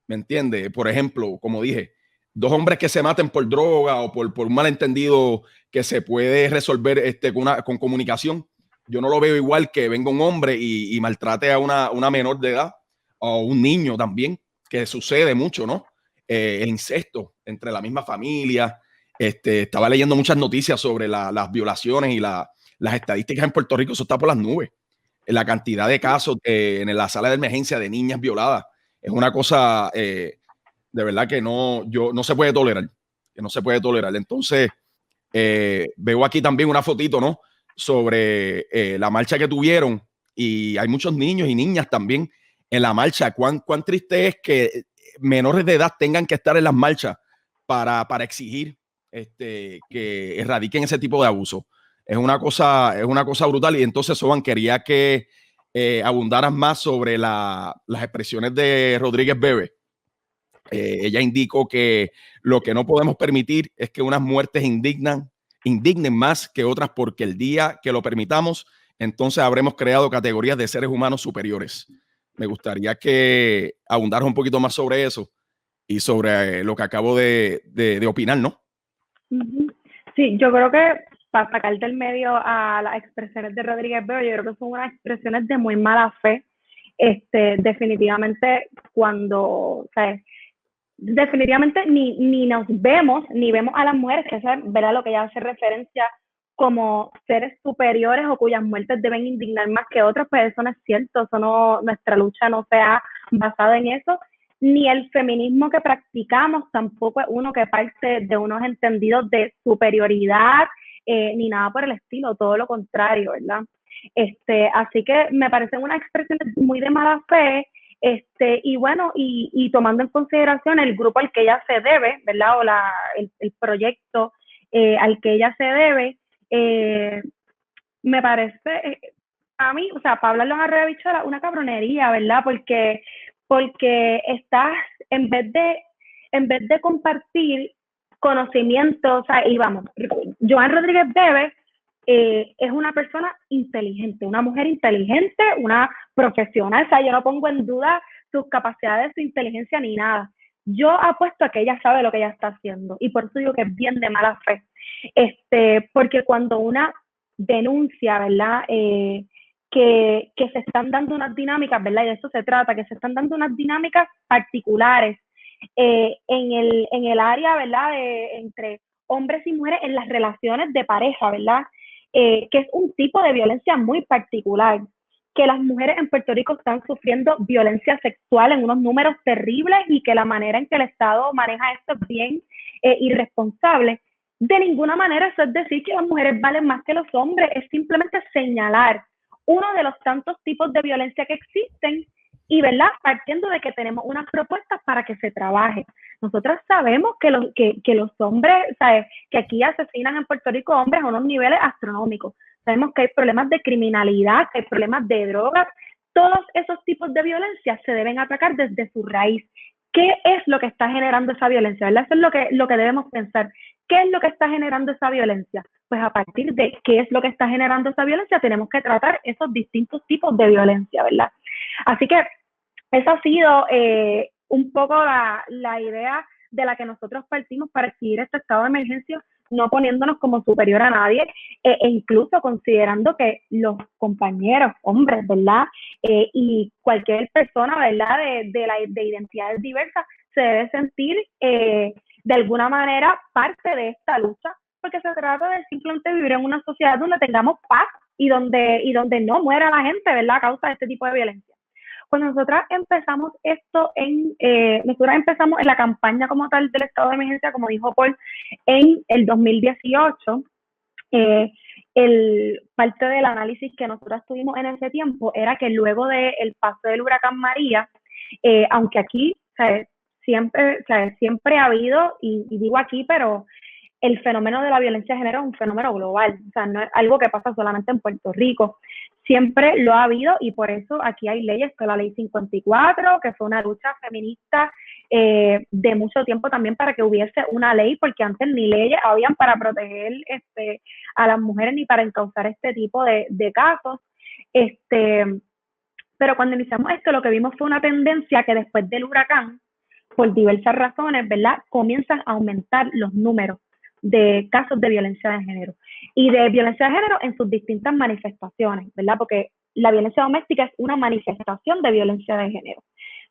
¿Me entiendes? Por ejemplo, como dije, dos hombres que se maten por droga o por un malentendido que se puede resolver con comunicación. Yo no lo veo igual que venga un hombre y maltrate a una menor de edad o un niño también, que sucede mucho, ¿no? El incesto entre la misma familia. Estaba leyendo muchas noticias sobre las violaciones y las estadísticas en Puerto Rico. Eso está por las nubes. La cantidad de casos en la sala de emergencia de niñas violadas es una cosa de verdad que no se puede tolerar. Que no se puede tolerar. Entonces, veo aquí también una fotito, ¿no? Sobre la marcha que tuvieron, y hay muchos niños y niñas también en la marcha. Cuán triste es que menores de edad tengan que estar en las marchas para exigir que erradiquen ese tipo de abuso. Es una cosa brutal. Y entonces, Soban, quería que abundaras más sobre las expresiones de Rodríguez Bebe. Ella indicó que lo que no podemos permitir es que unas muertes indignen más que otras, porque el día que lo permitamos, entonces habremos creado categorías de seres humanos superiores. Me gustaría que abundaras un poquito más sobre eso y sobre lo que acabo de opinar, ¿no? Sí, yo creo que para sacar del medio a las expresiones de Rodríguez Bebe, yo creo que son unas expresiones de muy mala fe. Definitivamente definitivamente ni nos vemos, ni vemos a las mujeres, que eso es, ¿verdad?, lo que ella hace referencia como seres superiores o cuyas muertes deben indignar más que otras. Pues eso no es cierto. Eso no, nuestra lucha no se ha basado en eso, ni el feminismo que practicamos tampoco es uno que parte de unos entendidos de superioridad, ni nada por el estilo, todo lo contrario, ¿verdad? Así que me parecen unas expresiones muy de mala fe. Y bueno, y tomando en consideración el grupo al que ella se debe, ¿verdad? O el proyecto al que ella se debe, me parece, a mí, o sea, para hablarlo en arroyo de bichuela, una cabronería, ¿verdad? Porque estás, en vez de compartir conocimiento, o sea, y vamos, Joan Rodríguez Bebe es una persona inteligente, una mujer inteligente, una profesional. O sea, yo no pongo en duda sus capacidades, su inteligencia ni nada. Yo apuesto a que ella sabe lo que ella está haciendo, y por eso digo que es bien de mala fe. Porque cuando una denuncia, ¿verdad? Que se están dando unas dinámicas, ¿verdad? Y de eso se trata, que se están dando unas dinámicas particulares en el área, ¿verdad? Entre hombres y mujeres en las relaciones de pareja, ¿verdad? Que es un tipo de violencia muy particular, que las mujeres en Puerto Rico están sufriendo violencia sexual en unos números terribles, y que la manera en que el Estado maneja esto es bien irresponsable. De ninguna manera eso es decir que las mujeres valen más que los hombres, es simplemente señalar uno de los tantos tipos de violencia que existen, y, ¿verdad?, partiendo de que tenemos unas propuestas para que se trabaje. Nosotros sabemos que los hombres, ¿sabes?, que aquí asesinan en Puerto Rico hombres a unos niveles astronómicos. Sabemos que hay problemas de criminalidad, que hay problemas de drogas. Todos esos tipos de violencia se deben atacar desde su raíz. ¿Qué es lo que está generando esa violencia? ¿Verdad? Eso es lo que debemos pensar. ¿Qué es lo que está generando esa violencia? Pues a partir de qué es lo que está generando esa violencia, tenemos que tratar esos distintos tipos de violencia, ¿verdad? Así que esa ha sido un poco la idea de la que nosotros partimos para exigir este estado de emergencia, no poniéndonos como superior a nadie, e incluso considerando que los compañeros, hombres, ¿verdad? Y cualquier persona, ¿verdad?, de identidades diversas, se debe sentir de alguna manera parte de esta lucha, porque se trata de simplemente vivir en una sociedad donde tengamos paz y donde no muera la gente, ¿verdad?, a causa de este tipo de violencia. Cuando nosotras empezamos nosotras empezamos en la campaña como tal del estado de emergencia, como dijo Paul, en el 2018, parte del análisis que nosotros tuvimos en ese tiempo era que luego del paso del huracán María, aunque aquí, siempre ha habido, y digo aquí, pero el fenómeno de la violencia de género es un fenómeno global, o sea, no es algo que pasa solamente en Puerto Rico, siempre lo ha habido y por eso aquí hay leyes, que la ley 54, que fue una lucha feminista de mucho tiempo también para que hubiese una ley, porque antes ni leyes habían para proteger a las mujeres ni para encauzar este tipo de casos. Pero cuando iniciamos esto, lo que vimos fue una tendencia que después del huracán, por diversas razones, ¿verdad?, comienzan a aumentar los números de casos de violencia de género y de violencia de género en sus distintas manifestaciones, ¿verdad? Porque la violencia doméstica es una manifestación de violencia de género.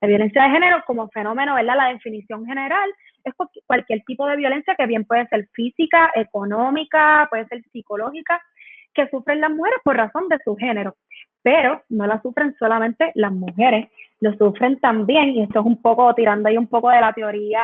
La violencia de género como fenómeno, ¿verdad?, la definición general es cualquier tipo de violencia que bien puede ser física, económica, puede ser psicológica, que sufren las mujeres por razón de su género, pero no la sufren solamente las mujeres, lo sufren también, y esto es un poco tirando ahí un poco de la teoría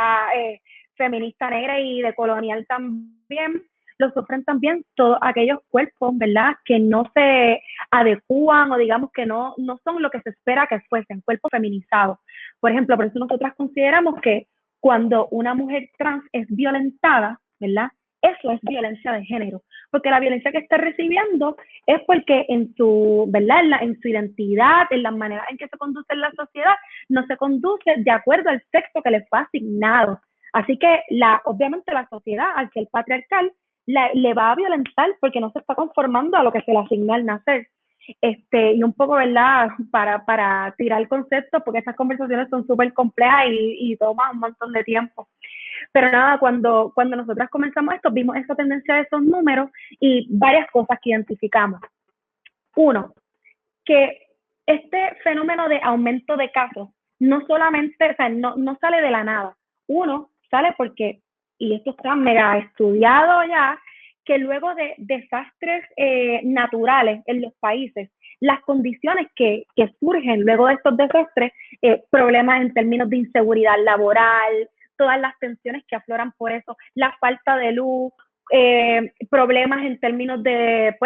feminista negra y de colonial también, lo sufren también todos aquellos cuerpos, ¿verdad?, que no se adecúan o digamos que no son lo que se espera que fuesen, cuerpos feminizados. Por ejemplo, por eso nosotras consideramos que cuando una mujer trans es violentada, ¿verdad?, eso es violencia de género, porque la violencia que está recibiendo es porque en su, ¿verdad?, en su identidad, en las maneras en que se conduce en la sociedad, no se conduce de acuerdo al sexo que le fue asignado. Así que obviamente la sociedad, al que el patriarcal, le va a violentar porque no se está conformando a lo que se le asignó al nacer. Y un poco, ¿verdad?, para tirar conceptos, porque esas conversaciones son súper complejas y toman un montón de tiempo. Pero nada, cuando nosotras comenzamos esto, vimos esa tendencia de esos números y varias cosas que identificamos. Uno, que este fenómeno de aumento de casos no solamente, o sea, no sale de la nada. Uno, sale porque, y esto está mega estudiado ya, que luego de desastres naturales en los países, las condiciones que surgen luego de estos desastres, problemas en términos de inseguridad laboral, todas las tensiones que afloran por eso, la falta de luz, problemas en términos de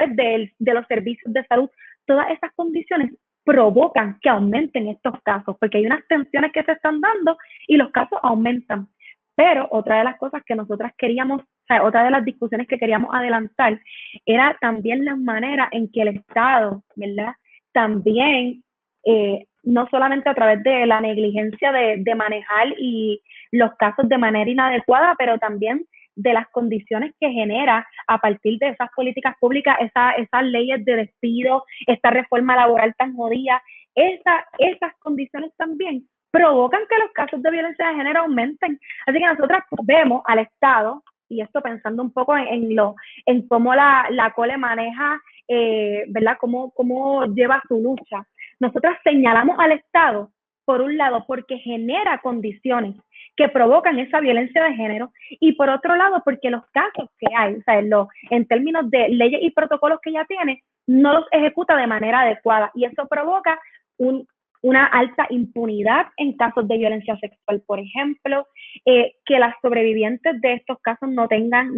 los servicios de salud, todas esas condiciones provocan que aumenten estos casos, porque hay unas tensiones que se están dando y los casos aumentan. Pero otra de las cosas que nosotras queríamos, o sea, otra de las discusiones que queríamos adelantar era también la manera en que el Estado, ¿verdad?, también, no solamente a través de la negligencia de manejar y los casos de manera inadecuada, pero también de las condiciones que genera a partir de esas políticas públicas, esas leyes de despido, esta reforma laboral tan jodida, esas condiciones también provocan que los casos de violencia de género aumenten. Así que nosotras vemos al Estado, y esto pensando un poco en cómo la COLE maneja, ¿verdad?, cómo lleva su lucha. Nosotras señalamos al Estado, por un lado, porque genera condiciones que provocan esa violencia de género, y por otro lado, porque los casos que hay, o sea, en términos de leyes y protocolos que ya tiene, no los ejecuta de manera adecuada, y eso provoca una alta impunidad en casos de violencia sexual, por ejemplo, que las sobrevivientes de estos casos no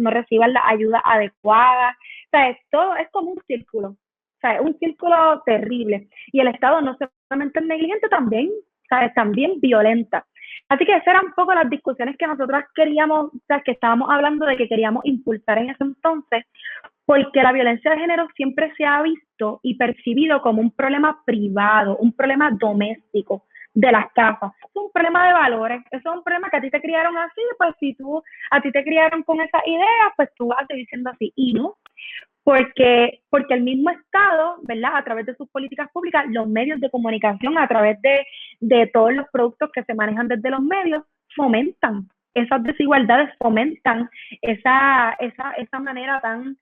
reciban la ayuda adecuada. O sea, todo es como un círculo, o sea, es un círculo terrible, y el Estado no solamente es negligente, también, ¿sabes?, también violenta. Así que esas eran un poco las discusiones que nosotras queríamos, o sea, que estábamos hablando de que queríamos impulsar en ese entonces, porque la violencia de género siempre se ha visto y percibido como un problema privado, un problema doméstico de las casas. Es un problema de valores, eso es un problema que a ti te criaron así, pues si a ti te criaron con esa idea, pues tú vas a seguir siendo así. Y no, porque el mismo Estado, ¿verdad?, a través de sus políticas públicas, los medios de comunicación, a través de todos los productos que se manejan desde los medios, fomentan esas desigualdades, fomentan esa manera tan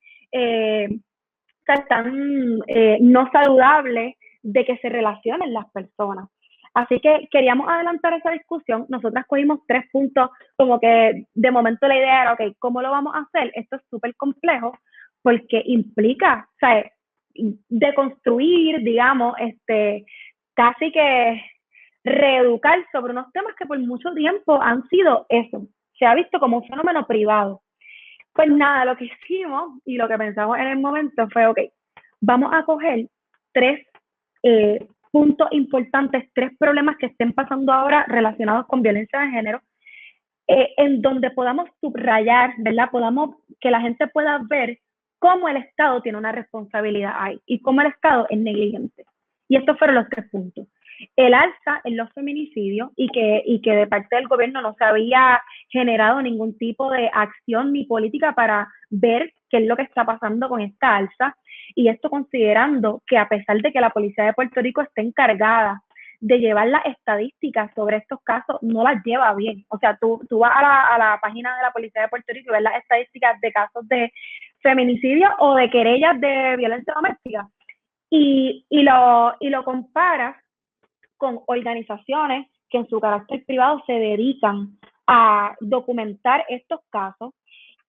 no saludable de que se relacionen las personas. Así que queríamos adelantar esa discusión. Nosotras cogimos 3 puntos, como que de momento la idea era, ok, ¿cómo lo vamos a hacer? Esto es súper complejo porque implica, o sea, deconstruir, digamos, casi que reeducar sobre unos temas que por mucho tiempo han sido eso. Se ha visto como un fenómeno privado. Pues nada, lo que hicimos y lo que pensamos en el momento fue, ok, vamos a coger 3 puntos importantes, 3 problemas que estén pasando ahora relacionados con violencia de género, en donde podamos subrayar, ¿verdad? Que la gente pueda ver cómo el Estado tiene una responsabilidad ahí y cómo el Estado es negligente. Y estos fueron los 3 puntos. El alza en los feminicidios y que de parte del gobierno no se había generado ningún tipo de acción ni política para ver qué es lo que está pasando con esta alza. Y esto considerando que a pesar de que la Policía de Puerto Rico esté encargada de llevar las estadísticas sobre estos casos, no las lleva bien. O sea, tú vas a la página de la Policía de Puerto Rico y ves las estadísticas de casos de feminicidio o de querellas de violencia doméstica y lo comparas con organizaciones que en su carácter privado se dedican a documentar estos casos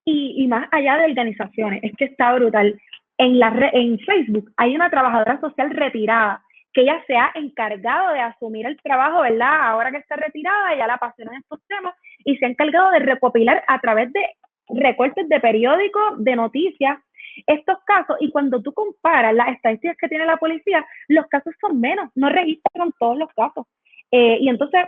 y más allá de organizaciones, es que está brutal. En Facebook hay una trabajadora social retirada que ella se ha encargado de asumir el trabajo, ¿verdad? Ahora que está retirada, ya la apasionan estos temas y se ha encargado de recopilar a través de recortes de periódicos, de noticias, estos casos. Y cuando tú comparas las estadísticas que tiene la policía, los casos son menos, no registran todos los casos. Y entonces,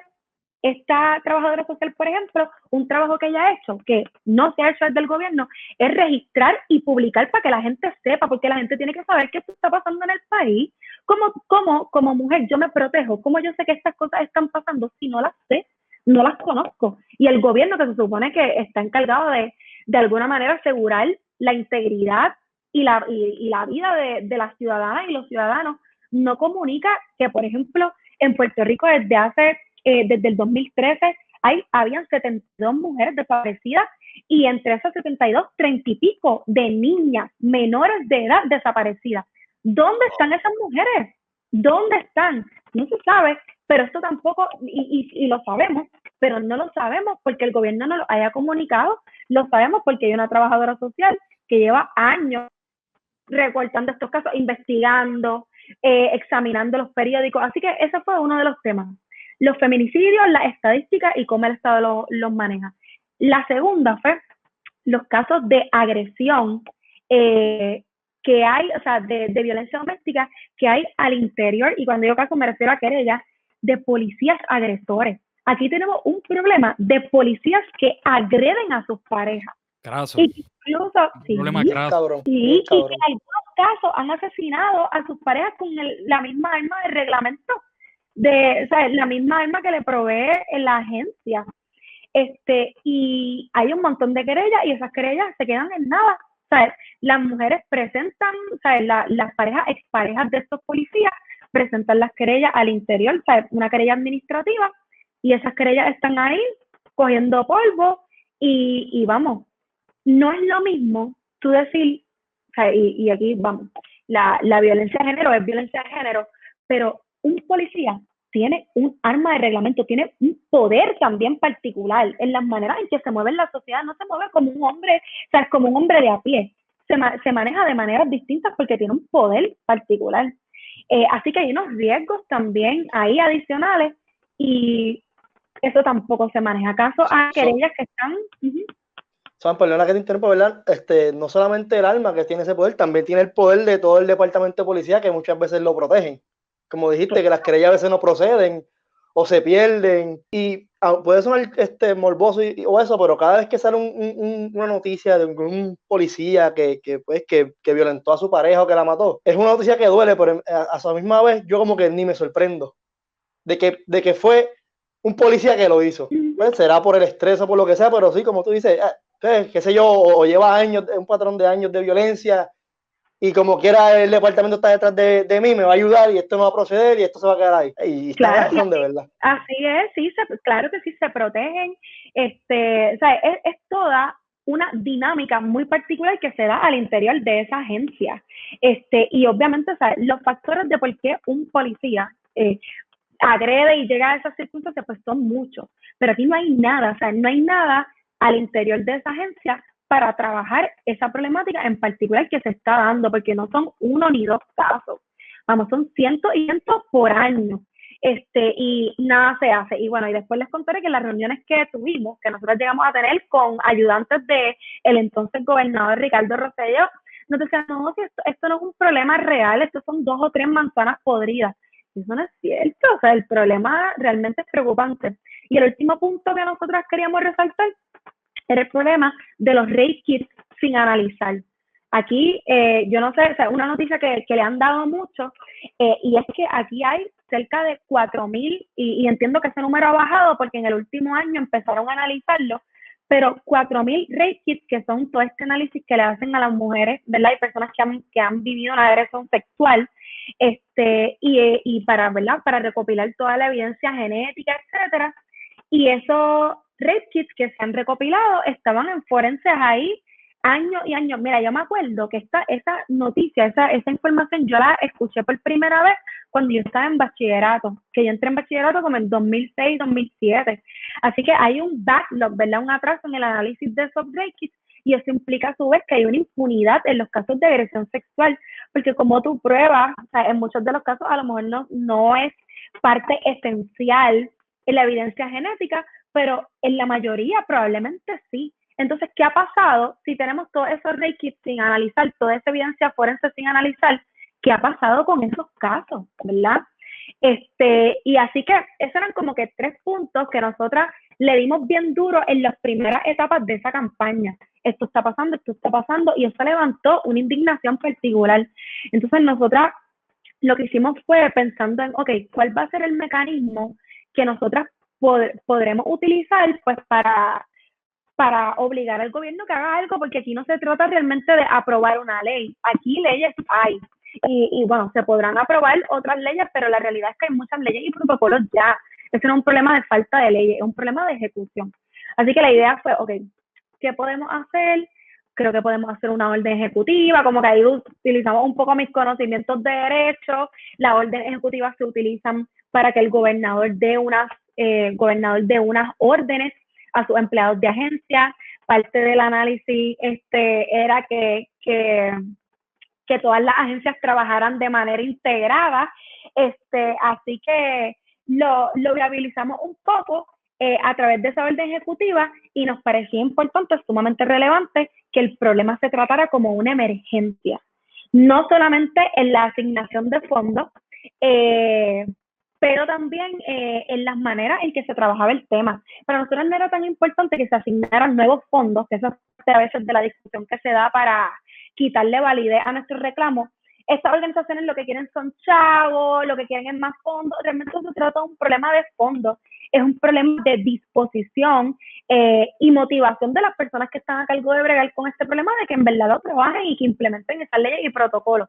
esta trabajadora social, por ejemplo, un trabajo que ella ha hecho, que no se ha hecho desde el gobierno, es registrar y publicar para que la gente sepa, porque la gente tiene que saber qué está pasando en el país. Como mujer yo me protejo, cómo yo sé que estas cosas están pasando si no las sé, no las conozco. Y el gobierno, que se supone que está encargado de alguna manera asegurar la integridad y la vida de las ciudadanas y los ciudadanos, no comunica que, por ejemplo, en Puerto Rico desde el 2013 habían 72 mujeres desaparecidas y entre esas 72, 30 y pico de niñas menores de edad desaparecidas. ¿Dónde están esas mujeres? ¿Dónde están? No se sabe, pero esto tampoco, y lo sabemos, pero no lo sabemos porque el gobierno no lo haya comunicado, lo sabemos porque hay una trabajadora social que lleva años recortando estos casos, investigando, examinando los periódicos, así que ese fue uno de los temas. Los feminicidios, las estadísticas y cómo el Estado los maneja. La segunda fue los casos de agresión que hay, o sea, de violencia doméstica que hay al interior, y cuando digo caso me refiero a querellas de policías agresores. Aquí tenemos un problema de policías que agreden a sus parejas. Graso. Incluso, sí, problema graso. Cabrón, y cabrón. que en algunos casos han asesinado a sus parejas con la misma arma de reglamento, o sea, la misma arma que le provee en la agencia. Y hay un montón de querellas y esas querellas se quedan en nada. O sea, las mujeres presentan, o sea, las parejas, exparejas de estos policías presentan las querellas al interior, o sea, una querella administrativa, y esas querellas están ahí cogiendo polvo y vamos, no es lo mismo tú decir, o sea, y aquí vamos, la violencia de género es violencia de género, pero un policía tiene un arma de reglamento, tiene un poder también particular en las maneras en que se mueve en la sociedad, no se mueve como un hombre, o sea, como un hombre de a pie, se maneja de maneras distintas porque tiene un poder particular. Así que hay unos riesgos también ahí adicionales y eso tampoco se maneja. ¿Acaso hay querellas que están? Son, perdona que te interrumpa, ¿verdad? No solamente el arma que tiene ese poder, también tiene el poder de todo el departamento de policía que muchas veces lo protegen. Como dijiste, que las querellas a veces no proceden o se pierden y puede sonar morboso o eso, pero cada vez que sale una noticia de un policía que violentó a su pareja o que la mató, es una noticia que duele, pero a su misma vez yo como que ni me sorprendo de que fue un policía que lo hizo. Pues será por el estrés o por lo que sea, pero sí, como tú dices, qué sé yo, o lleva años, un patrón de años de violencia, y como quiera el departamento está detrás de mí, me va a ayudar y esto no va a proceder y esto se va a quedar ahí. Y claro, de verdad. Así es, sí, claro que sí se protegen. O sea, es toda una dinámica muy particular que se da al interior de esa agencia. Y obviamente, o sea, los factores de por qué un policía agrede y llega a esas circunstancias, pues son muchos. Pero aquí no hay nada, o sea, no hay nada al interior de esa agencia para trabajar esa problemática en particular que se está dando, porque no son 1 ni 2 casos, vamos, son cientos y cientos por año. Y nada se hace. Y bueno, y después les contaré que las reuniones que tuvimos, que nosotros llegamos a tener con ayudantes de el entonces gobernador Ricardo Rosselló, nos decían, no, si esto no es un problema real, esto son 2 o 3 manzanas podridas. Y eso no es cierto, o sea, el problema realmente es preocupante. Y el último punto que nosotros queríamos resaltar era el problema de los rape kits sin analizar. Aquí, yo no sé, o sea, una noticia que le han dado mucho, y es que aquí hay cerca de 4,000, y entiendo que ese número ha bajado porque en el último año empezaron a analizarlo, pero 4,000 rape kits, que son todo este análisis que le hacen a las mujeres, ¿verdad? Hay personas que han vivido una agresión sexual, y para, ¿verdad? Para recopilar toda la evidencia genética, etcétera. Y esos rape kits que se han recopilado estaban en forenses ahí años y años. Mira, yo me acuerdo que esa noticia, esa información, yo la escuché por primera vez cuando yo estaba en bachillerato, que yo entré en bachillerato como en 2006, 2007. Así que hay un backlog, ¿verdad? Un atraso en el análisis de esos rape kits, y eso implica a su vez que hay una impunidad en los casos de agresión sexual, porque como tú pruebas, o sea, en muchos de los casos a lo mejor no es parte esencial en la evidencia genética, pero en la mayoría probablemente sí. Entonces, ¿qué ha pasado si tenemos todos esos rape kits sin analizar, toda esa evidencia forense sin analizar? ¿Qué ha pasado con esos casos, verdad? Y así que esos eran como que 3 puntos que nosotras le dimos bien duro en las primeras etapas de esa campaña. Esto está pasando, y eso levantó una indignación particular. Entonces, nosotras lo que hicimos fue pensando en, ok, ¿cuál va a ser el mecanismo que nosotras podremos utilizar pues para obligar al gobierno que haga algo? Porque aquí no se trata realmente de aprobar una ley, aquí leyes hay, y bueno, se podrán aprobar otras leyes, pero la realidad es que hay muchas leyes y protocolos ya. Eso no es un problema de falta de leyes, es un problema de ejecución. Así que la idea fue, ok, ¿qué podemos hacer? Creo que podemos hacer una orden ejecutiva, como que ahí utilizamos un poco mis conocimientos de derecho. Las órdenes ejecutivas se utilizan para que el gobernador dé unas órdenes a sus empleados de agencia. Parte del análisis era que todas las agencias trabajaran de manera integrada, así que lo viabilizamos un poco a través de esa orden ejecutiva, y nos parecía importante, sumamente relevante, que el problema se tratara como una emergencia, no solamente en la asignación de fondos, pero también en las maneras en que se trabajaba el tema. Para nosotros no era tan importante que se asignaran nuevos fondos, que eso es parte a veces de la discusión que se da para quitarle validez a nuestros reclamos. Estas organizaciones lo que quieren son chavos, lo que quieren es más fondos. Realmente no se trata de un problema de fondos, es un problema de disposición y motivación de las personas que están a cargo de bregar con este problema, de que en verdad lo trabajen y que implementen esas leyes y protocolos.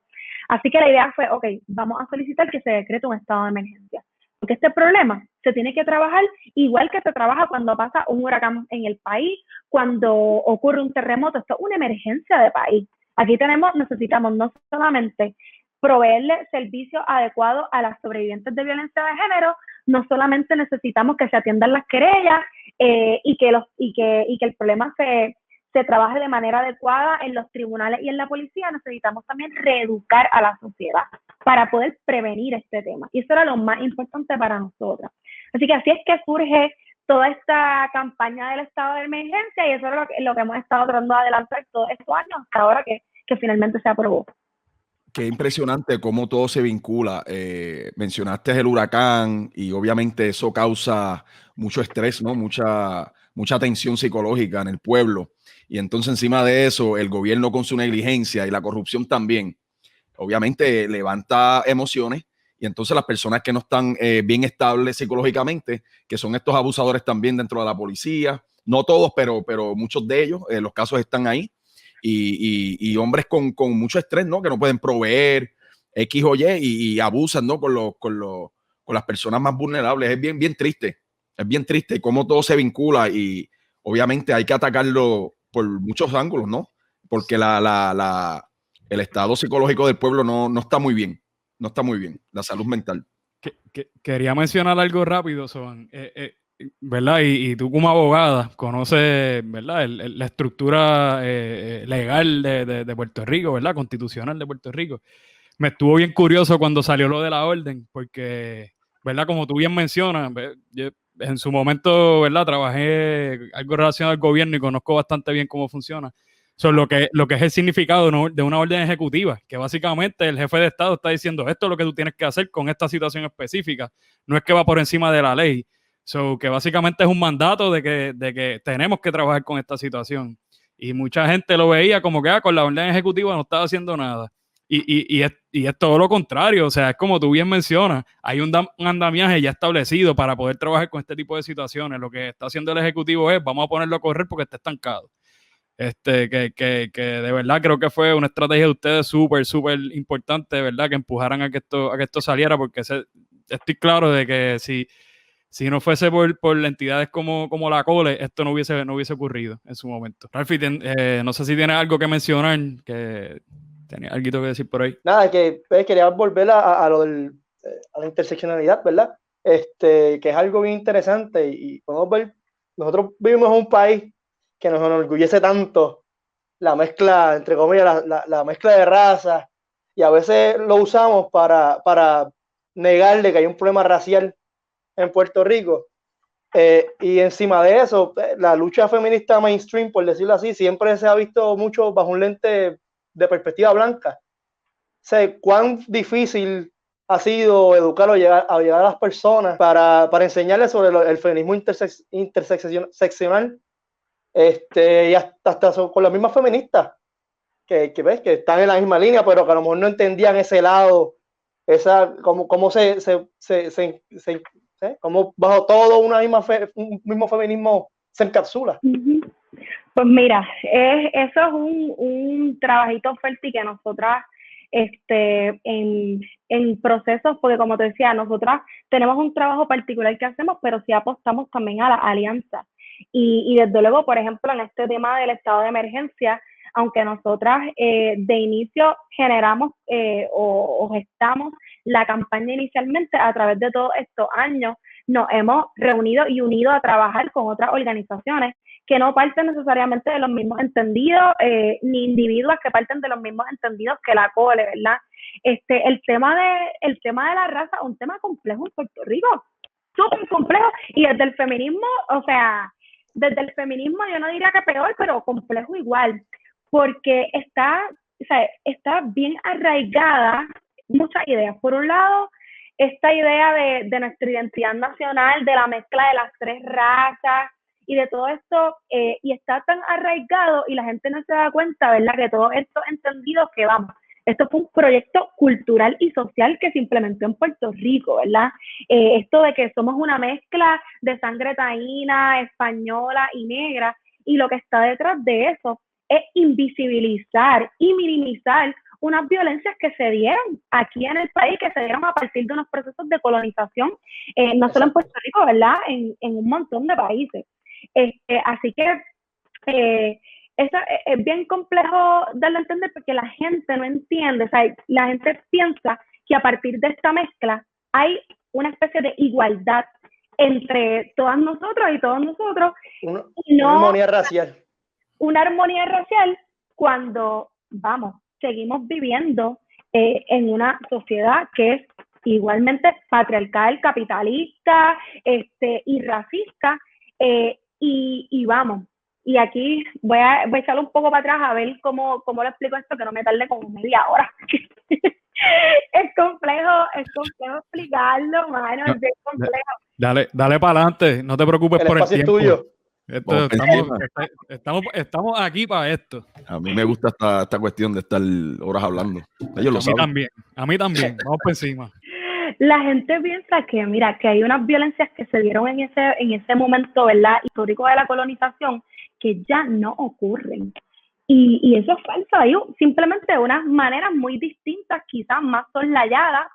Así que la idea fue, ok, vamos a solicitar que se decrete un estado de emergencia, porque este problema se tiene que trabajar igual que se trabaja cuando pasa un huracán en el país, cuando ocurre un terremoto. Esto es una emergencia de país. Aquí necesitamos no solamente proveerle servicios adecuados a las sobrevivientes de violencia de género, no solamente necesitamos que se atiendan las querellas y que el problema se trabaje de manera adecuada en los tribunales y en la policía, necesitamos también reeducar a la sociedad para poder prevenir este tema. Y eso era lo más importante para nosotras. Así que así es que surge toda esta campaña del estado de emergencia, y eso es lo que hemos estado tratando de adelantar todos estos años hasta ahora que finalmente se aprobó. Qué impresionante cómo todo se vincula. Mencionaste el huracán y obviamente eso causa mucho estrés, ¿no? Mucha tensión psicológica en el pueblo. Y entonces encima de eso, el gobierno con su negligencia y la corrupción también, obviamente levanta emociones. Y entonces las personas que no están bien estables psicológicamente, que son estos abusadores también dentro de la policía, no todos, pero muchos de ellos, los casos están ahí. Y hombres con mucho estrés, ¿no? Que no pueden proveer X o Y y abusan, ¿no? Con las personas más vulnerables. Es bien triste. Es bien triste cómo todo se vincula, y obviamente hay que atacarlo por muchos ángulos, ¿no? Porque el estado psicológico del pueblo no está muy bien. No está muy bien. La salud mental. Quería mencionar algo rápido, Soban. ¿Verdad? Y tú como abogada conoces, ¿verdad? La estructura legal de Puerto Rico, ¿verdad? Constitucional de Puerto Rico. Me estuvo bien curioso cuando salió lo de la orden, porque, ¿verdad? Como tú bien mencionas, yo en su momento, ¿verdad? Trabajé algo relacionado al gobierno y conozco bastante bien cómo funciona. Lo que es el significado de una orden ejecutiva, que básicamente el jefe de Estado está diciendo esto es lo que tú tienes que hacer con esta situación específica, no es que va por encima de la ley. Que básicamente es un mandato de que tenemos que trabajar con esta situación. Y mucha gente lo veía como que con la orden ejecutiva no estaba haciendo nada. Y es todo lo contrario, o sea, es como tú bien mencionas, hay un andamiaje ya establecido para poder trabajar con este tipo de situaciones. Lo que está haciendo el Ejecutivo es, vamos a ponerlo a correr porque está estancado. Que de verdad creo que fue una estrategia de ustedes súper, súper importante, de verdad, que empujaran a que esto saliera, porque estoy claro de que si no fuese por entidades como la COLE, esto no hubiese ocurrido en su momento. Ralfi, no sé si tienes algo que mencionar, que tenía algo que decir por ahí. Nada, que quería volver a lo a la interseccionalidad, ¿verdad? Que es algo bien interesante y podemos ver, nosotros vivimos en un país que nos enorgullece tanto la mezcla, entre comillas, la mezcla de razas, y a veces lo usamos para negarle que hay un problema racial en Puerto Rico. Y encima de eso, la lucha feminista mainstream, por decirlo así, siempre se ha visto mucho bajo un lente de perspectiva blanca. O sea, cuán difícil ha sido educar o llegar a las personas para enseñarles sobre el feminismo interseccional, y hasta con las mismas feministas que ves que están en la misma línea, pero que a lo mejor no entendían ese lado, cómo cómo bajo todo un mismo feminismo se encapsula. Pues mira, eso es un trabajito fuerte que nosotras en procesos, porque como te decía, nosotras tenemos un trabajo particular que hacemos, pero sí apostamos también a la alianza. Y desde luego, por ejemplo, en este tema del estado de emergencia, aunque nosotras de inicio generamos o gestamos la campaña inicialmente, a través de todos estos años nos hemos reunido y unido a trabajar con otras organizaciones que no parten necesariamente de los mismos entendidos, ni individuos que parten de los mismos entendidos que la COLE, ¿verdad? El tema de la raza es un tema complejo en Puerto Rico, súper complejo, y desde el feminismo, o sea, desde el feminismo yo no diría que peor, pero complejo igual, porque está bien arraigada muchas ideas. Por un lado, esta idea de nuestra identidad nacional, de la mezcla de las tres razas y de todo esto, y está tan arraigado y la gente no se da cuenta, ¿verdad? Que todo esto entendido que vamos, esto fue un proyecto cultural y social que se implementó en Puerto Rico, ¿verdad? Esto de que somos una mezcla de sangre taína, española y negra, y lo que está detrás de eso es invisibilizar y minimizar unas violencias que se dieron aquí en el país, que se dieron a partir de unos procesos de colonización, no solo en Puerto Rico, ¿verdad? En un montón de países. Así que eso es bien complejo darlo a entender porque la gente no entiende, o sea, la gente piensa que a partir de esta mezcla hay una especie de igualdad entre todas nosotros y todos nosotros. Una armonía racial. Una armonía racial cuando, vamos, seguimos viviendo en una sociedad que es igualmente patriarcal, capitalista y racista, y vamos, y aquí voy a echarlo un poco para atrás a ver cómo lo explico esto, que no me tarde como media hora. Es complejo explicarlo, mano, es bien complejo. Dale para adelante, no te preocupes por el tiempo. Tuyo. Estamos aquí para esto. A mí me gusta esta cuestión de estar horas hablando. Ellos lo saben. A mí también. Vamos por encima. La gente piensa que, mira, que hay unas violencias que se dieron en ese momento, ¿verdad?, histórico de la colonización, que ya no ocurren. Y eso es falso. Hay simplemente unas maneras muy distintas, quizás más soslayadas,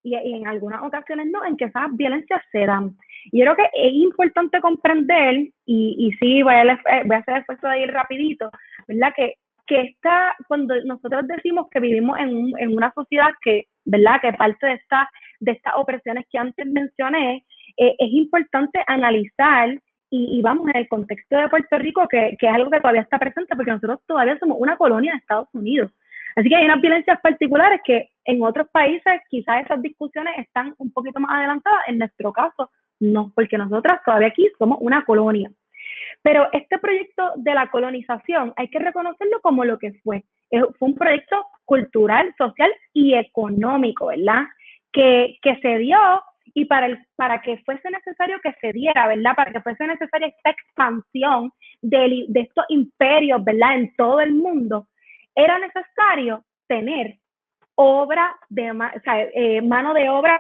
y en algunas ocasiones no, en que esas violencias se dan. Y yo creo que es importante comprender, y sí, voy a hacer el esfuerzo de ir rapidito, ¿verdad? Que cuando nosotros decimos que vivimos en una sociedad que, ¿verdad?, que parte de de estas opresiones que antes mencioné, es importante analizar, y vamos, en el contexto de Puerto Rico, que es algo que todavía está presente, porque nosotros todavía somos una colonia de Estados Unidos. Así que hay unas violencias particulares que en otros países quizás esas discusiones están un poquito más adelantadas, en nuestro caso no, porque nosotras todavía aquí somos una colonia. Pero este proyecto de la colonización hay que reconocerlo como lo que fue. Fue un proyecto cultural, social y económico, ¿verdad? Que se dio, y para que fuese necesario que se diera, ¿verdad? Para que fuese necesaria esta expansión de estos imperios, ¿verdad? En todo el mundo, era necesario tener mano de obra,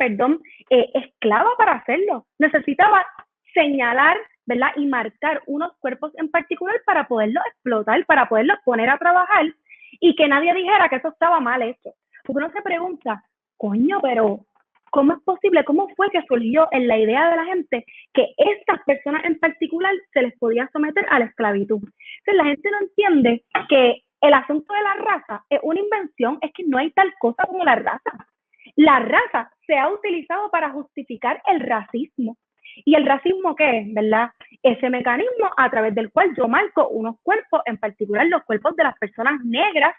esclava para hacerlo. Necesitaba señalar, ¿verdad? Y marcar unos cuerpos en particular para poderlos explotar, para poderlos poner a trabajar y que nadie dijera que eso estaba mal hecho. Porque uno se pregunta, coño, pero ¿cómo es posible? ¿Cómo fue que surgió en la idea de la gente que estas personas en particular se les podía someter a la esclavitud? Entonces la gente no entiende que el asunto de la raza es una invención, es que no hay tal cosa como la raza. La raza se ha utilizado para justificar el racismo. ¿Y el racismo qué es, verdad? Ese mecanismo a través del cual yo marco unos cuerpos, en particular los cuerpos de las personas negras,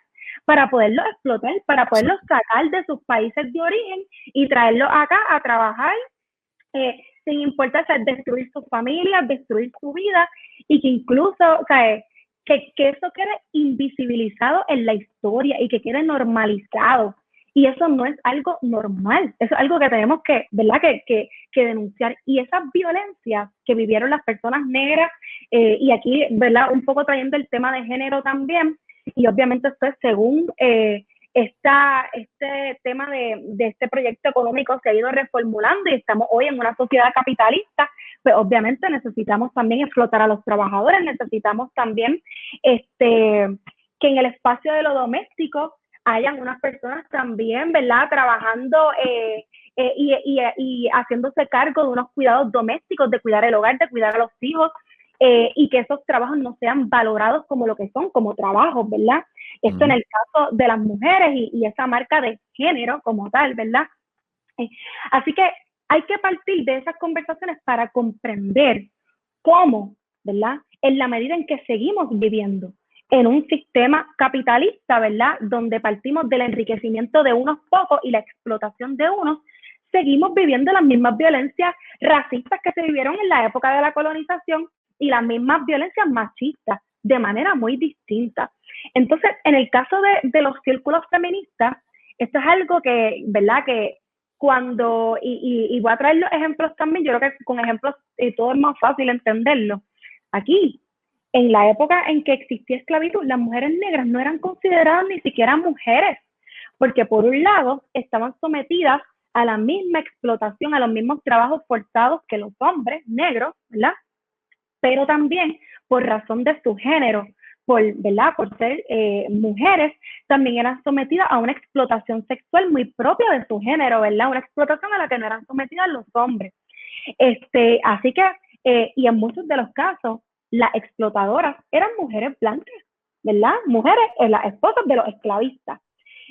para poderlos explotar, para poderlos sacar de sus países de origen y traerlos acá a trabajar, sin importar, o sea, destruir sus familias, destruir su vida, y que incluso, o sea, que eso quede invisibilizado en la historia y que quede normalizado. Y eso no es algo normal, eso es algo que tenemos que, ¿verdad? que denunciar. Y esas violencias que vivieron las personas negras, y aquí, ¿verdad? Un poco trayendo el tema de género también, y obviamente esto es según este tema de este proyecto económico se ha ido reformulando y estamos hoy en una sociedad capitalista, pues obviamente necesitamos también explotar a los trabajadores, necesitamos también que en el espacio de lo doméstico hayan unas personas también, ¿verdad? Trabajando y haciéndose cargo de unos cuidados domésticos, de cuidar el hogar, de cuidar a los hijos, y que esos trabajos no sean valorados como lo que son, como trabajos, ¿verdad? Esto en el caso de las mujeres y esa marca de género como tal, ¿verdad? Así que hay que partir de esas conversaciones para comprender cómo, ¿verdad? En la medida en que seguimos viviendo en un sistema capitalista, ¿verdad? Donde partimos del enriquecimiento de unos pocos y la explotación de unos, seguimos viviendo las mismas violencias racistas que se vivieron en la época de la colonización y las mismas violencias machistas de manera muy distinta. Entonces, en el caso de los círculos feministas, esto es algo que, ¿verdad? Que cuando, y voy a traer los ejemplos también, yo creo que con ejemplos todo es más fácil entenderlo. Aquí, en la época en que existía esclavitud, las mujeres negras no eran consideradas ni siquiera mujeres, porque por un lado estaban sometidas a la misma explotación, a los mismos trabajos forzados que los hombres negros, ¿verdad? Pero también por razón de su género, ¿verdad? Por ser mujeres, también eran sometidas a una explotación sexual muy propia de su género, ¿verdad? Una explotación a la que no eran sometidas los hombres. Así que, y en muchos de los casos, las explotadoras eran mujeres blancas, ¿verdad? Mujeres, las esposas de los esclavistas.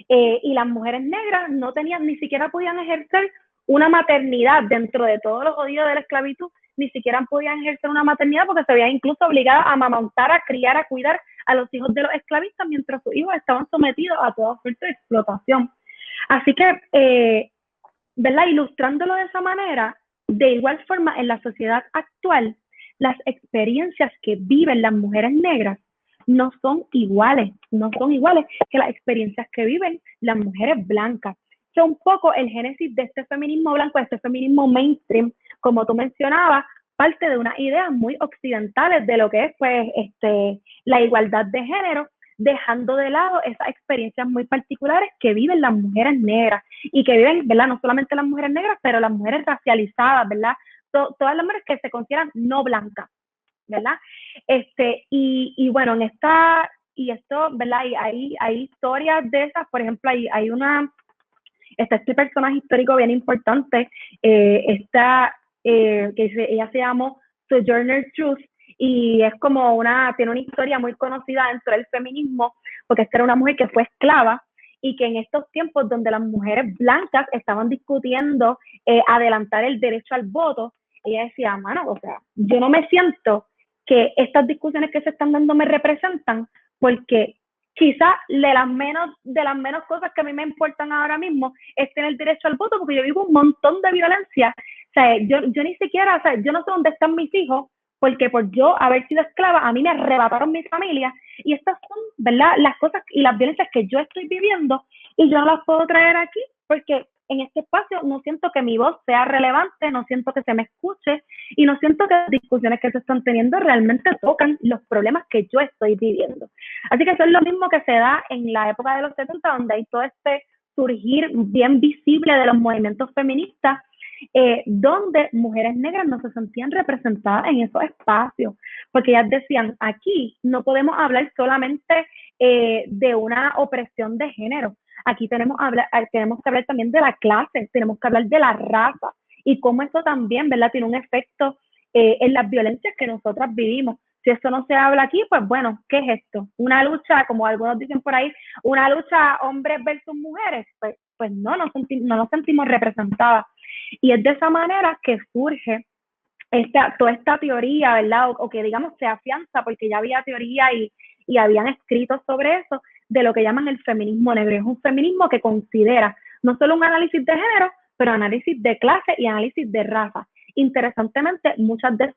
Y las mujeres negras no tenían, ni siquiera podían ejercer una maternidad dentro de todos los odios de la esclavitud, ni siquiera podían ejercer una maternidad porque se veían incluso obligadas a amamantar, a criar, a cuidar a los hijos de los esclavistas mientras sus hijos estaban sometidos a toda suerte de explotación. Así que, ¿verdad? Ilustrándolo de esa manera, de igual forma en la sociedad actual, las experiencias que viven las mujeres negras no son iguales que las experiencias que viven las mujeres blancas. Es un poco el génesis de este feminismo blanco, de este feminismo mainstream, como tú mencionabas, parte de unas ideas muy occidentales de lo que es pues la igualdad de género, dejando de lado esas experiencias muy particulares que viven las mujeres negras y que viven, ¿verdad? No solamente las mujeres negras, pero las mujeres racializadas, ¿verdad? Todas las mujeres que se consideran no blancas, ¿verdad? Y bueno, en esta, y esto, ¿verdad? Hay historias de esas, por ejemplo, hay este personaje histórico bien importante, ella se llamó Sojourner Truth, y es como tiene una historia muy conocida dentro del feminismo, porque esta era una mujer que fue esclava, y que en estos tiempos donde las mujeres blancas estaban discutiendo adelantar el derecho al voto, ella decía, mano, o sea, yo no me siento que estas discusiones que se están dando me representan, porque quizás de las menos cosas que a mí me importan ahora mismo es tener derecho al voto, porque yo vivo un montón de violencia. O sea, yo ni siquiera, o sea, yo no sé dónde están mis hijos, porque por yo haber sido esclava, a mí me arrebataron mi familia, y estas son, ¿verdad?, las cosas y las violencias que yo estoy viviendo, y yo no las puedo traer aquí, porque en este espacio no siento que mi voz sea relevante, no siento que se me escuche, y no siento que las discusiones que se están teniendo realmente tocan los problemas que yo estoy viviendo. Así que eso es lo mismo que se da en la época de los 70, donde hay todo este surgir bien visible de los movimientos feministas, donde mujeres negras no se sentían representadas en esos espacios, porque ellas decían, aquí no podemos hablar solamente de una opresión de género, aquí tenemos que hablar también de la clase, tenemos que hablar de la raza, y cómo eso también, ¿verdad?, tiene un efecto en las violencias que nosotras vivimos. Si esto no se habla aquí, pues bueno, ¿qué es esto? Una lucha, como algunos dicen por ahí, una lucha hombres versus mujeres, pues no nos sentimos representadas. Y es de esa manera que surge toda esta teoría, ¿verdad? O que digamos se afianza, porque ya había teoría y habían escrito sobre eso, de lo que llaman el feminismo negro. Es un feminismo que considera no solo un análisis de género, pero análisis de clase y análisis de raza. Interesantemente, muchas de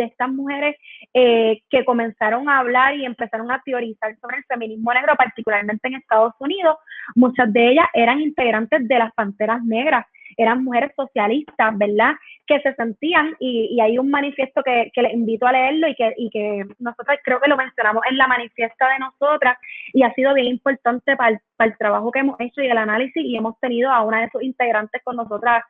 estas mujeres que comenzaron a hablar y empezaron a teorizar sobre el feminismo negro, particularmente en Estados Unidos, muchas de ellas eran integrantes de las Panteras Negras, eran mujeres socialistas, ¿verdad?, que se sentían, y hay un manifiesto que les invito a leerlo y que nosotros creo que lo mencionamos en la manifiesta de nosotras, y ha sido bien importante para el trabajo que hemos hecho y el análisis, y hemos tenido a una de sus integrantes con nosotras,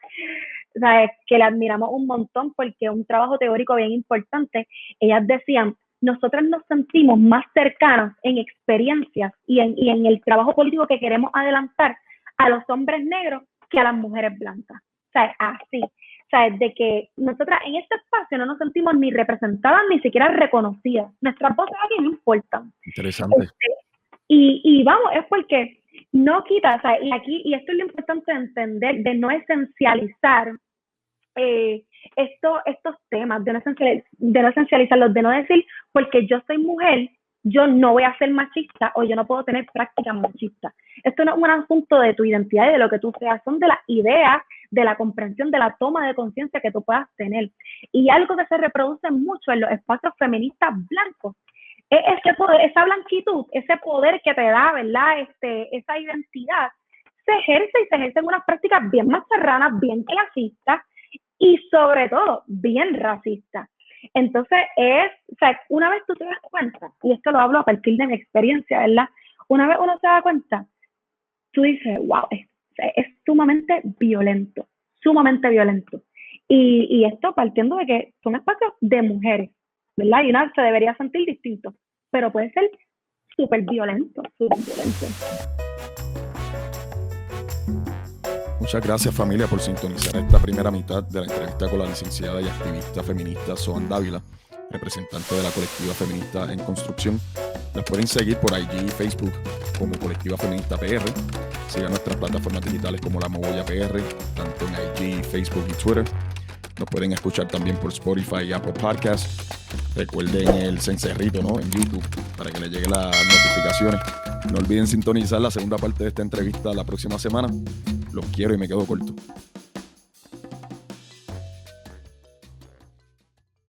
o sea, que le admiramos un montón porque es un trabajo teórico bien importante. Ellas decían, nosotras nos sentimos más cercanas en experiencias y en el trabajo político que queremos adelantar a los hombres negros que a las mujeres blancas. O sea, así. O sea, de que nosotras en este espacio no nos sentimos ni representadas ni siquiera reconocidas. Nuestras voces aquí no importan. Interesante. Y vamos, es porque no quita, o sea, y esto es lo importante de entender, de no esencializar estos temas, de no esencializarlos, de no decir, porque yo soy mujer, yo no voy a ser machista o yo no puedo tener prácticas machistas. Esto no es un asunto de tu identidad y de lo que tú seas, son de las ideas, de la comprensión, de la toma de conciencia que tú puedas tener. Y algo que se reproduce mucho en los espacios feministas blancos es ese poder, esa blanquitud, ese poder que te da, ¿verdad?, esa identidad, se ejerce en unas prácticas bien marranadas, bien clasistas y sobre todo bien racistas. Entonces o sea, una vez tú te das cuenta, y esto lo hablo a partir de mi experiencia, ¿verdad? Una vez uno se da cuenta, tú dices, wow, es sumamente violento. Y esto partiendo de que son espacios de mujeres, ¿verdad? Y una se debería sentir distinto, pero puede ser súper violento. Muchas gracias, familia, por sintonizar esta primera mitad de la entrevista con la licenciada y activista feminista Zoan Dávila, representante de la Colectiva Feminista en Construcción. Nos pueden seguir por IG y Facebook como Colectiva Feminista PR. Sigan nuestras plataformas digitales como La Mogolla PR, tanto en IG, Facebook y Twitter. Nos pueden escuchar también por Spotify y Apple Podcasts. Recuerden el cencerrito, ¿no?, en YouTube para que les lleguen las notificaciones. No olviden sintonizar la segunda parte de esta entrevista la próxima semana. Los quiero y me quedo corto.